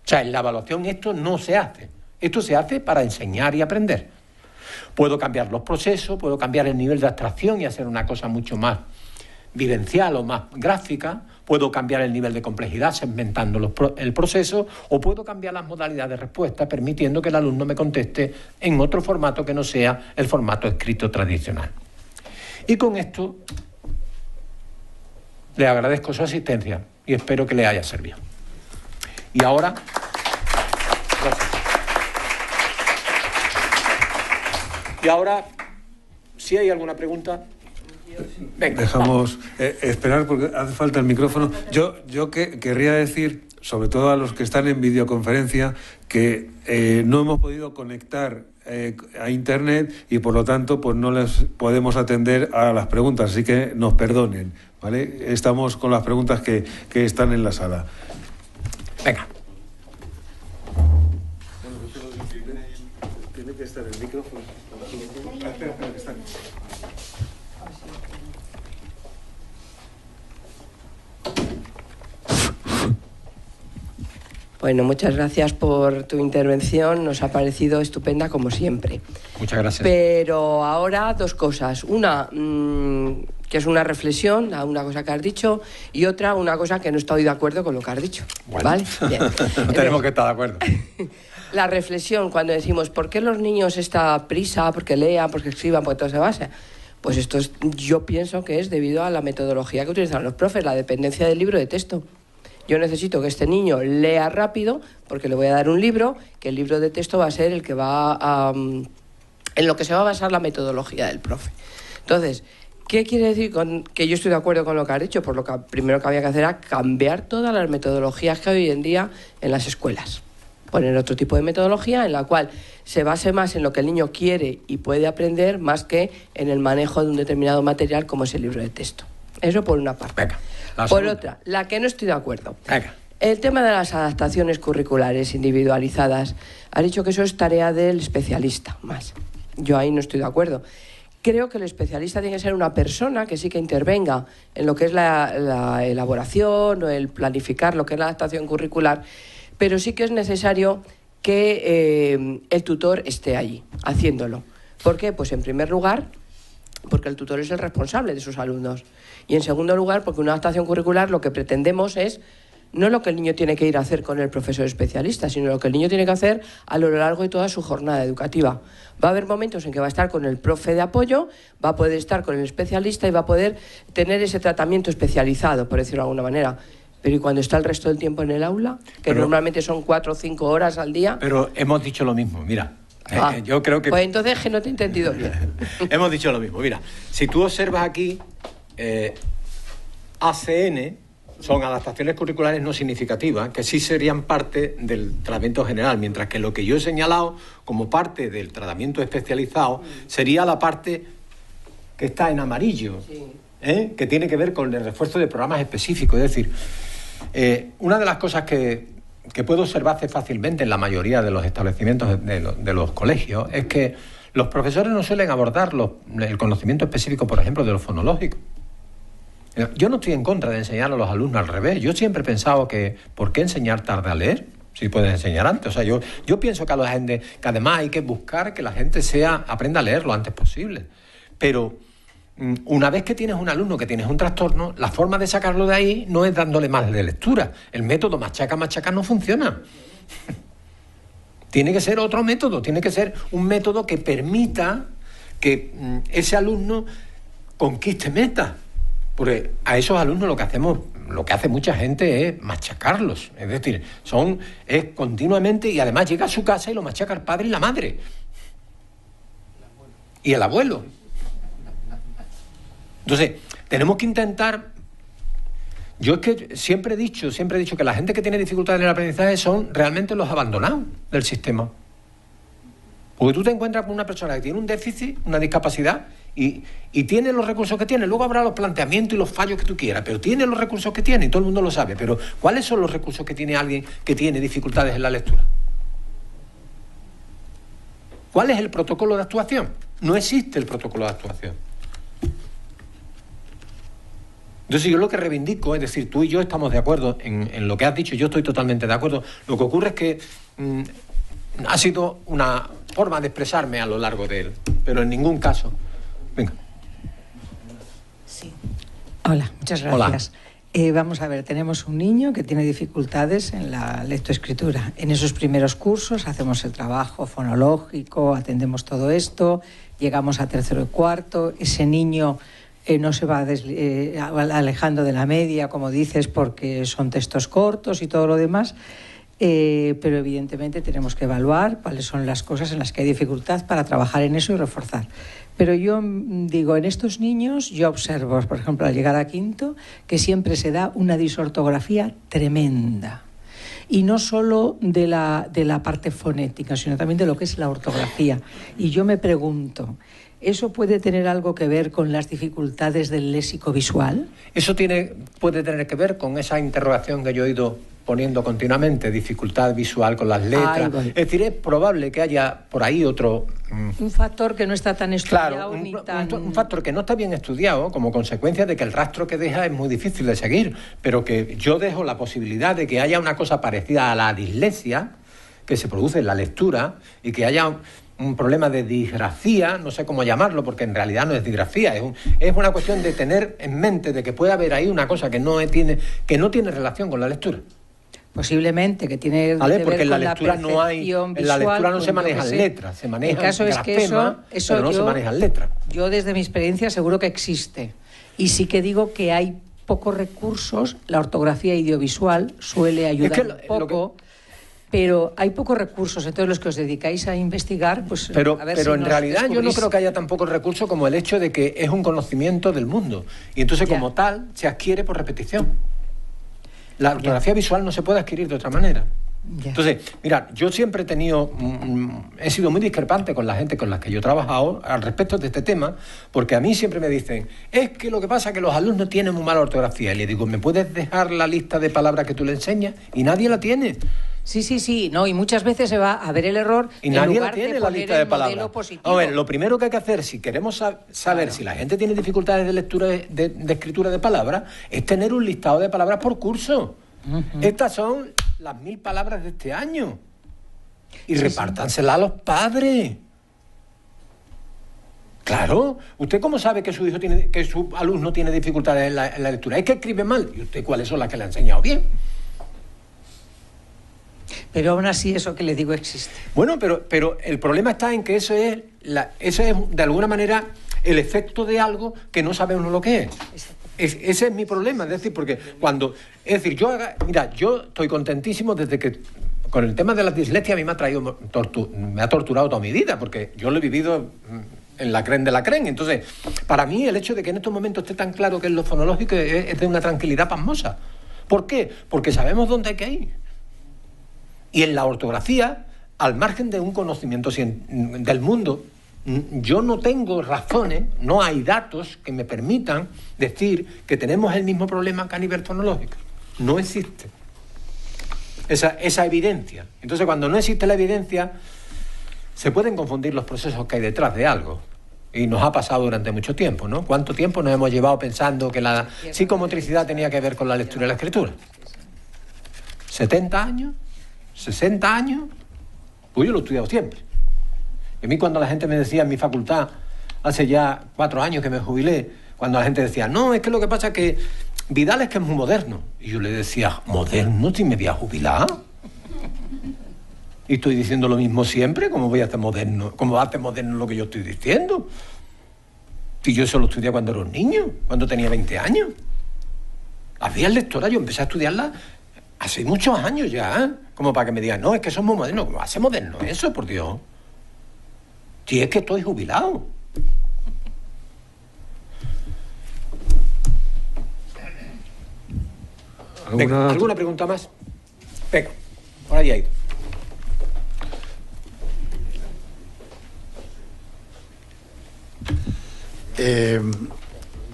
O sea, en la evaluación esto no se hace. Esto se hace para enseñar y aprender. Puedo cambiar los procesos, puedo cambiar el nivel de abstracción y hacer una cosa mucho más vivencial o más gráfica, puedo cambiar el nivel de complejidad segmentando el proceso o puedo cambiar las modalidades de respuesta permitiendo que el alumno me conteste en otro formato que no sea el formato escrito tradicional. Y con esto le agradezco su asistencia y espero que le haya servido. Y ahora... Gracias. Y ahora, si hay alguna pregunta... Venga,
dejamos esperar porque hace falta el micrófono. Yo querría decir, sobre todo a los que están en videoconferencia, que no hemos podido conectar a internet y por lo tanto pues no les podemos atender a las preguntas, así que nos perdonen, ¿vale? Estamos con las preguntas que están en la sala.
Venga.
Tiene que estar el micrófono. Espera, que está.
Bueno, muchas gracias por tu intervención, nos ha parecido estupenda como siempre.
Muchas gracias.
Pero ahora dos cosas. Una, que es una reflexión a una cosa que has dicho, y otra, una cosa que no estoy de acuerdo con lo que has dicho.
Bueno.
¿Vale? Bien.
Tenemos que estar de acuerdo.
La reflexión, cuando decimos, ¿por qué los niños esta prisa? Porque lean, porque escriban, porque todo se basa. Pues esto yo pienso que es debido a la metodología que utilizan los profes, la dependencia del libro de texto. Yo necesito que este niño lea rápido porque le voy a dar un libro, que el libro de texto va a ser el que en lo que se va a basar la metodología del profe. Entonces, ¿qué quiere decir con que yo estoy de acuerdo con lo que has dicho? Por lo que primero que había que hacer era cambiar todas las metodologías que hay hoy en día en las escuelas. Poner otro tipo de metodología en la cual se base más en lo que el niño quiere y puede aprender más que en el manejo de un determinado material como es el libro de texto. Eso por una parte.
Venga,
por otra, la que no estoy de acuerdo.
Venga.
El tema de las adaptaciones curriculares individualizadas. Ha dicho que eso es tarea del especialista, más. Yo ahí no estoy de acuerdo. Creo que el especialista tiene que ser una persona que sí que intervenga en lo que es la elaboración o el planificar lo que es la adaptación curricular, pero sí que es necesario que el tutor esté allí, haciéndolo. ¿Por qué? Pues en primer lugar, porque el tutor es el responsable de sus alumnos. Y en segundo lugar, porque una adaptación curricular lo que pretendemos es no lo que el niño tiene que ir a hacer con el profesor especialista, sino lo que el niño tiene que hacer a lo largo de toda su jornada educativa. Va a haber momentos en que va a estar con el profe de apoyo, va a poder estar con el especialista y va a poder tener ese tratamiento especializado, por decirlo de alguna manera. Pero ¿y cuando está el resto del tiempo en el aula? Que normalmente son 4 o 5 horas al día.
Pero hemos dicho lo mismo, mira. Yo creo que...
Pues entonces que no te he entendido bien.
Hemos dicho lo mismo. Mira, si tú observas aquí, ACN son adaptaciones curriculares no significativas, que sí serían parte del tratamiento general, mientras que lo que yo he señalado como parte del tratamiento especializado sería la parte que está en amarillo, que tiene que ver con el refuerzo de programas específicos. Es decir, una de las cosas que puedo observarse fácilmente en la mayoría de los establecimientos de los colegios es que los profesores no suelen abordar el conocimiento específico, por ejemplo, de lo fonológico. Yo no estoy en contra de enseñar a los alumnos al revés. Yo siempre he pensado que ¿por qué enseñar tarde a leer? Si puedes enseñar antes. O sea, yo pienso que a la gente, que además hay que buscar que la gente aprenda a leer lo antes posible. Pero una vez que tienes un alumno que tienes un trastorno, la forma de sacarlo de ahí no es dándole más de lectura. El método machaca no funciona. Tiene que ser otro método, tiene que ser un método que permita que ese alumno conquiste metas. Porque a esos alumnos lo que hace mucha gente es machacarlos. Es decir, es continuamente, y además llega a su casa y lo machaca el padre y la madre. Y el abuelo. Entonces, tenemos que intentar... Yo es que siempre he dicho que la gente que tiene dificultades en el aprendizaje son realmente los abandonados del sistema. Porque tú te encuentras con una persona que tiene un déficit, una discapacidad, y tiene los recursos que tiene. Luego habrá los planteamientos y los fallos que tú quieras, pero tiene los recursos que tiene y todo el mundo lo sabe. Pero ¿cuáles son los recursos que tiene alguien que tiene dificultades en la lectura? ¿Cuál es el protocolo de actuación? No existe el protocolo de actuación. Entonces yo lo que reivindico, es decir, tú y yo estamos de acuerdo en lo que has dicho, yo estoy totalmente de acuerdo. Lo que ocurre es que ha sido una forma de expresarme a lo largo de él, pero en ningún caso... Venga.
Sí. Hola, muchas gracias. Vamos a ver, tenemos un niño que tiene dificultades en la lectoescritura. En esos primeros cursos hacemos el trabajo fonológico, atendemos todo esto, llegamos a tercero y cuarto, ese niño no se va alejando de la media, como dices, porque son textos cortos y todo lo demás, pero evidentemente tenemos que evaluar cuáles son las cosas en las que hay dificultad para trabajar en eso y reforzar. Pero yo digo, en estos niños yo observo, por ejemplo, al llegar a quinto, que siempre se da una disortografía tremenda. Y no solo de la parte fonética, sino también de lo que es la ortografía. Y yo me pregunto, ¿eso puede tener algo que ver con las dificultades del léxico visual?
Eso puede tener que ver con esa interrogación que yo he ido poniendo continuamente, dificultad visual con las letras. Es decir, es probable que haya por ahí otro...
Un factor que no está tan estudiado.
Claro, un factor que no está bien estudiado como consecuencia de que el rastro que deja es muy difícil de seguir, pero que yo dejo la posibilidad de que haya una cosa parecida a la dislexia que se produce en la lectura y que haya un problema de disgrafía, no sé cómo llamarlo, porque en realidad no es disgrafía, es una cuestión de tener en mente de que puede haber ahí una cosa que no tiene relación con la lectura.
Posiblemente, que tiene
¿vale?
que
porque
ver
en la
con
lectura
la
no hay,
percepción
en la lectura no
visual,
se manejan letras, se manejan
el caso es que
grafemas,
eso
pero no se manejan letras.
Yo desde mi experiencia seguro que existe. Y sí que digo que hay pocos recursos, la ortografía audiovisual suele ayudar un poco, pero hay pocos recursos. Entonces los que os dedicáis a investigar, pues
pero
a ver
pero
si
en realidad yo no creo que haya tan pocos recursos como el hecho de que es un conocimiento del mundo. Y entonces como tal se adquiere por repetición. La ortografía visual no se puede adquirir de otra manera.
Ya.
Entonces, mira, yo siempre he sido muy discrepante con la gente con la que yo he trabajado al respecto de este tema, porque a mí siempre me dicen, es que lo que pasa es que los alumnos tienen muy mala ortografía. Y le digo, ¿me puedes dejar la lista de palabras que tú le enseñas? Y nadie la tiene.
Sí, no, y muchas veces se va a ver el error
Y nadie
en lugar
la tiene
de
la
poner
lista de
el modelo
palabras.
positivo.
A ver, lo primero que hay que hacer, si queremos saber si la gente tiene dificultades de lectura, de escritura de palabras, es tener un listado de palabras por curso. Estas son las 1000 palabras de este año. Y repártanselas a los padres. Claro, ¿usted cómo sabe que su alumno tiene dificultades en la lectura? Es que escribe mal. ¿Y usted cuáles son las que le ha enseñado bien?
Pero aún así eso que le digo existe.
Bueno, pero el problema está en que eso es de alguna manera el efecto de algo que no sabemos lo que es. Ese es mi problema, es decir, porque yo estoy contentísimo desde que con el tema de la dislexia a mí me ha torturado toda mi vida, porque yo lo he vivido en la creen de la creen. Entonces, para mí el hecho de que en estos momentos esté tan claro que es lo fonológico es de una tranquilidad pasmosa. ¿Por qué? Porque sabemos dónde hay que ir. Y en la ortografía, al margen de un conocimiento del mundo, yo no tengo razones, no hay datos que me permitan decir que tenemos el mismo problema que a nivel fonológico. No existe esa evidencia. Entonces, cuando no existe la evidencia, se pueden confundir los procesos que hay detrás de algo. Y nos ha pasado durante mucho tiempo, ¿no? ¿Cuánto tiempo nos hemos llevado pensando que la psicomotricidad tenía que ver con la lectura y la escritura? ¿70 años? ¿60 años? Pues yo lo he estudiado siempre. Y a mí cuando la gente me decía en mi facultad, hace ya 4 años que me jubilé, cuando la gente decía, no, es que lo que pasa es que Vidal es que es muy moderno. Y yo le decía, ¿moderno si me voy a jubilar? Y estoy diciendo lo mismo siempre, ¿cómo voy a hacer moderno? ¿Cómo va a hacer moderno lo que yo estoy diciendo? Si yo eso lo estudié cuando era un niño, cuando tenía 20 años. Había lectora, yo empecé a estudiarla hace muchos años ya, como para que me digan, no, es que somos modernos. ¿Cómo hace moderno eso, por Dios? Si es que estoy jubilado. Venga, ¿alguna pregunta más? Venga, por ahí.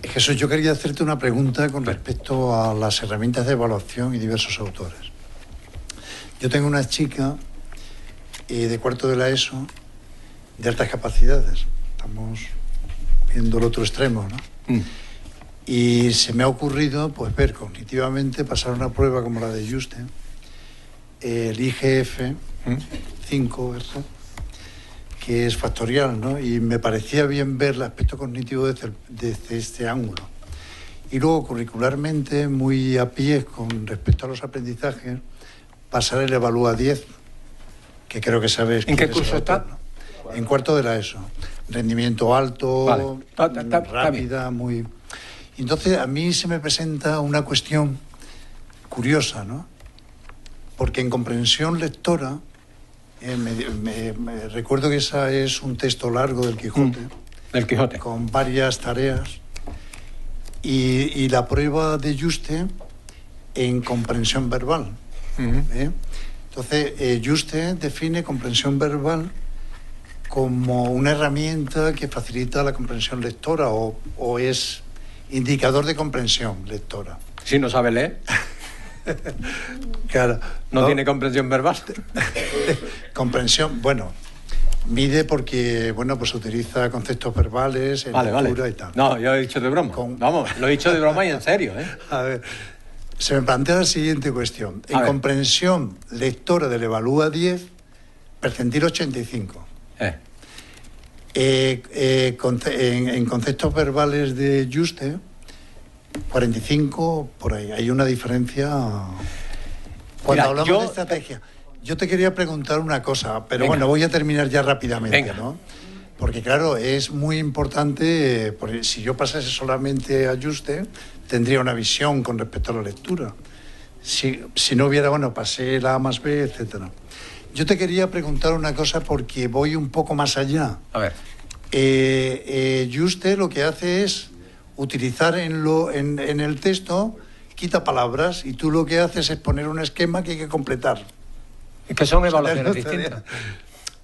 Jesús, yo quería hacerte una pregunta con respecto a las herramientas de evaluación y diversos autores. Yo tengo una chica de cuarto de la ESO de altas capacidades. Estamos viendo el otro extremo, ¿no? Y se me ha ocurrido, pues, ver cognitivamente, pasar una prueba como la de Juste, el IGF 5, ¿verdad?, que es factorial, ¿no? Y me parecía bien ver el aspecto cognitivo desde este ángulo. Y luego, curricularmente, muy a pie con respecto a los aprendizajes, pasar el Evalúa 10, que creo que sabes...
¿En qué curso está?
En cuarto de la ESO. Rendimiento alto,
vale.
rápida, muy... Entonces, a mí se me presenta una cuestión curiosa, ¿no? Porque en comprensión lectora, me recuerdo que esa es un texto largo del Quijote.
Del Quijote.
Con varias tareas. Y la prueba de Juste en comprensión verbal. Entonces, Juste define comprensión verbal como una herramienta que facilita la comprensión lectora o es indicador de comprensión lectora.
Si no sabe leer.
Claro.
No tiene comprensión verbal.
Comprensión, bueno, mide porque, bueno, pues utiliza conceptos verbales en lectura y tal.
No, yo he dicho de broma. Vamos, lo he dicho de broma y en serio, ¿eh?
A ver, se me plantea la siguiente cuestión. En comprensión lectora del Evalúa 10, percentil 85. En conceptos verbales de Juste, 45, por ahí. Hay una diferencia. Cuando hablamos de estrategia, yo te quería preguntar una cosa, pero bueno, voy a terminar ya rápidamente, ¿no? Porque claro, es muy importante, porque si yo pasase solamente a Juste, tendría una visión con respecto a la lectura. Si no hubiera, bueno, pasé la A más B, etcétera. Yo te quería preguntar una cosa porque voy un poco más allá.
A ver.
Juste lo que hace es utilizar en el texto, quita palabras, y tú lo que haces es poner un esquema que hay que completar.
Es que son evaluaciones distintas.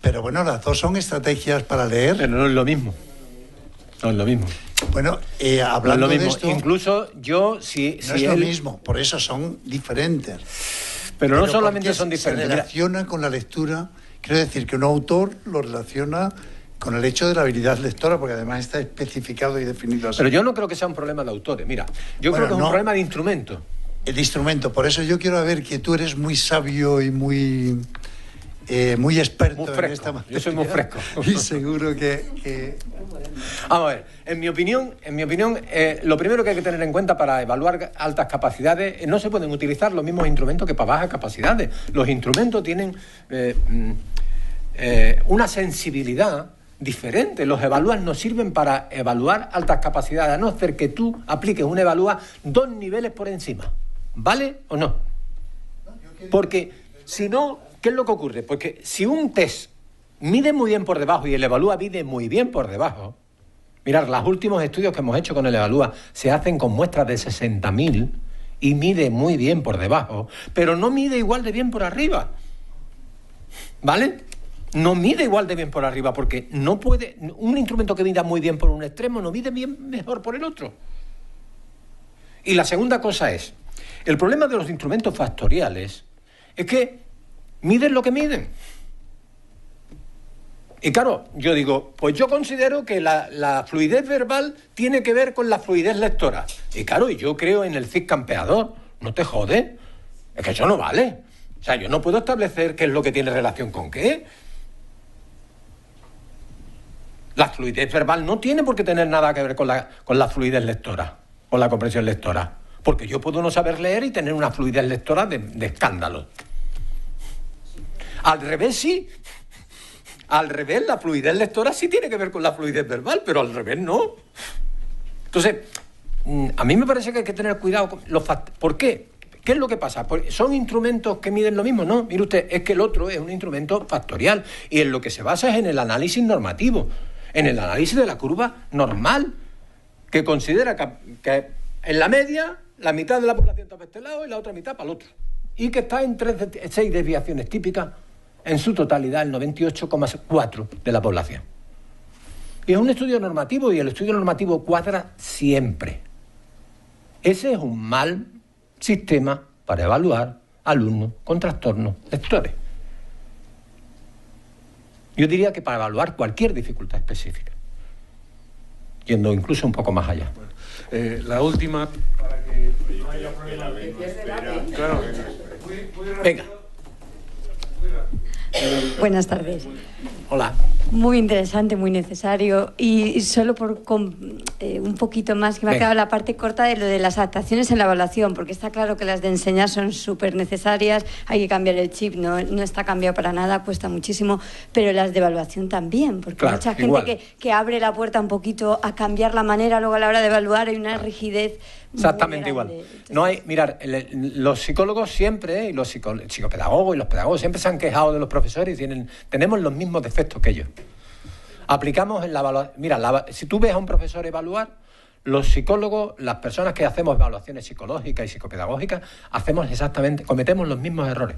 Pero bueno, las dos son estrategias para leer.
Pero no es lo mismo. No es lo mismo.
Bueno, hablando
no es lo mismo.
de esto...
Incluso yo, si
no es lo mismo, por eso son diferentes.
Pero no solamente son diferentes.
Se relaciona con la lectura. Quiero decir que un autor lo relaciona con el hecho de la habilidad lectora, porque además está especificado y definido así.
Pero yo no creo que sea un problema de autores. Mira, yo creo que es un problema de instrumento.
El instrumento. Por eso yo quiero ver que tú eres muy sabio y muy experto
muy
en esta materia.
Yo soy muy fresco.
Y seguro que...
Vamos a ver, en mi opinión, lo primero que hay que tener en cuenta para evaluar altas capacidades, no se pueden utilizar los mismos instrumentos que para bajas capacidades. Los instrumentos tienen una sensibilidad diferente. Los evalúas no sirven para evaluar altas capacidades, a no ser que tú apliques un evalúa 2 niveles por encima. ¿Vale o no? Porque si no, ¿qué es lo que ocurre? Porque si un test mide muy bien por debajo y el evalúa mide muy bien por debajo, mirad, los últimos estudios que hemos hecho con el evalúa se hacen con muestras de 60.000 y mide muy bien por debajo, pero no mide igual de bien por arriba. ¿Vale? No mide igual de bien por arriba, porque no puede, un instrumento que mida muy bien por un extremo no mide bien mejor por el otro. Y la segunda cosa es, el problema de los instrumentos factoriales es que miden lo que miden. Y claro, yo digo, pues yo considero que la fluidez verbal tiene que ver con la fluidez lectora. Y claro, yo creo en el CIC campeador. No te jode. Es que eso no vale. O sea, yo no puedo establecer qué es lo que tiene relación con qué. La fluidez verbal no tiene por qué tener nada que ver con la fluidez lectora, con la comprensión lectora. Porque yo puedo no saber leer y tener una fluidez lectora de escándalo. Al revés, sí. Al revés, la fluidez lectora sí tiene que ver con la fluidez verbal, pero al revés no. Entonces, a mí me parece que hay que tener cuidado con los factores. ¿Por qué? ¿Qué es lo que pasa? ¿Son instrumentos que miden lo mismo? No, mire usted, es que el otro es un instrumento factorial y en lo que se basa es en el análisis normativo, en el análisis de la curva normal, que considera que en la media la mitad de la población está para este lado y la otra mitad para el otro. Y que está en 6 desviaciones típicas, en su totalidad el 98,4% de la población. Y es un estudio normativo y el estudio normativo cuadra siempre. Ese es un mal sistema para evaluar alumnos con trastornos lectores. Yo diría que para evaluar cualquier dificultad específica, yendo incluso un poco más allá.
Bueno, la última, para que no haya problema. Claro.
Venga.
Buenas tardes.
Hola.
Muy interesante, muy necesario. Y solo por un poquito más, que me ha quedado la parte corta de lo de las adaptaciones en la evaluación, porque está claro que las de enseñar son súper necesarias, hay que cambiar el chip, no está cambiado para nada, cuesta muchísimo, pero las de evaluación también, porque claro, mucha gente que abre la puerta un poquito a cambiar la manera, luego a la hora de evaluar hay una rigidez.
Exactamente igual. Entonces, no hay, mirar, los psicólogos siempre, y los psicopedagogos y los pedagogos siempre se han quejado de los profesores y tenemos los mismos defectos que ellos. Aplicamos en la evaluación. Mira, si tú ves a un profesor evaluar, los psicólogos, las personas que hacemos evaluaciones psicológicas y psicopedagógicas, cometemos los mismos errores.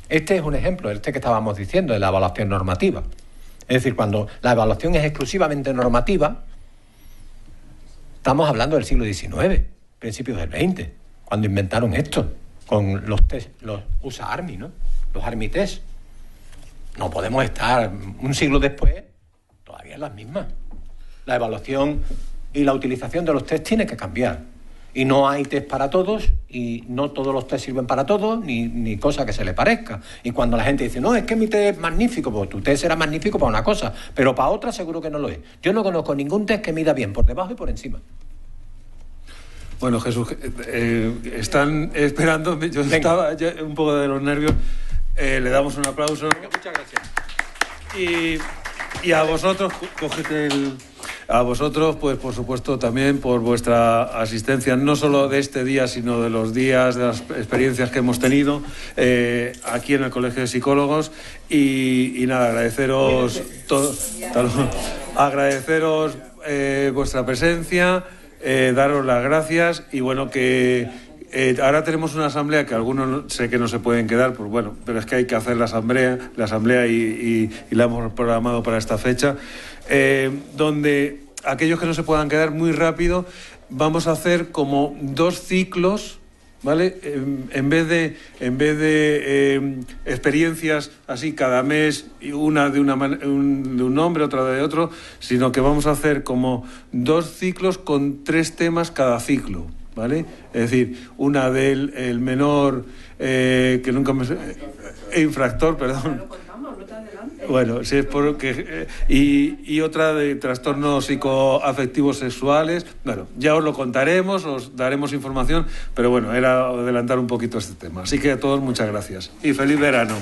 Este es un ejemplo, que estábamos diciendo, de la evaluación normativa. Es decir, cuando la evaluación es exclusivamente normativa, estamos hablando del siglo XIX, principios del XX, cuando inventaron esto, con los test, los USA Army, ¿no? Los Army Test. No podemos estar un siglo después todavía en las mismas. La evaluación y la utilización de los test tiene que cambiar. Y no hay test para todos, y no todos los test sirven para todos, ni cosa que se le parezca. Y cuando la gente dice, no, es que mi test es magnífico, pues tu test será magnífico para una cosa, pero para otra seguro que no lo es. Yo no conozco ningún test que mida bien por debajo y por encima.
Bueno, Jesús, están esperando, yo estaba ya un poco de los nervios, le damos un aplauso.
Muchas gracias.
Y a vosotros, cógete a vosotros, pues por supuesto también por vuestra asistencia, no solo de este día, sino de los días, de las experiencias que hemos tenido aquí en el Colegio de Psicólogos. Y nada, agradeceros vuestra presencia, daros las gracias y bueno, que Ahora tenemos una asamblea que algunos sé que no se pueden quedar, pues bueno, pero es que hay que hacer la asamblea y la hemos programado para esta fecha, donde aquellos que no se puedan quedar, muy rápido, vamos a hacer como 2 ciclos, ¿vale? En vez de experiencias así cada mes, una de un nombre, otra de otro, sino que vamos a hacer como 2 ciclos con 3 temas cada ciclo, ¿vale? Es decir, una del el menor, que nunca me... infractor, perdón. Bueno, sí, es porque... y otra de trastornos psicoafectivos sexuales. Bueno, ya os lo contaremos, os daremos información, pero bueno, era adelantar un poquito este tema. Así que a todos muchas gracias y feliz verano.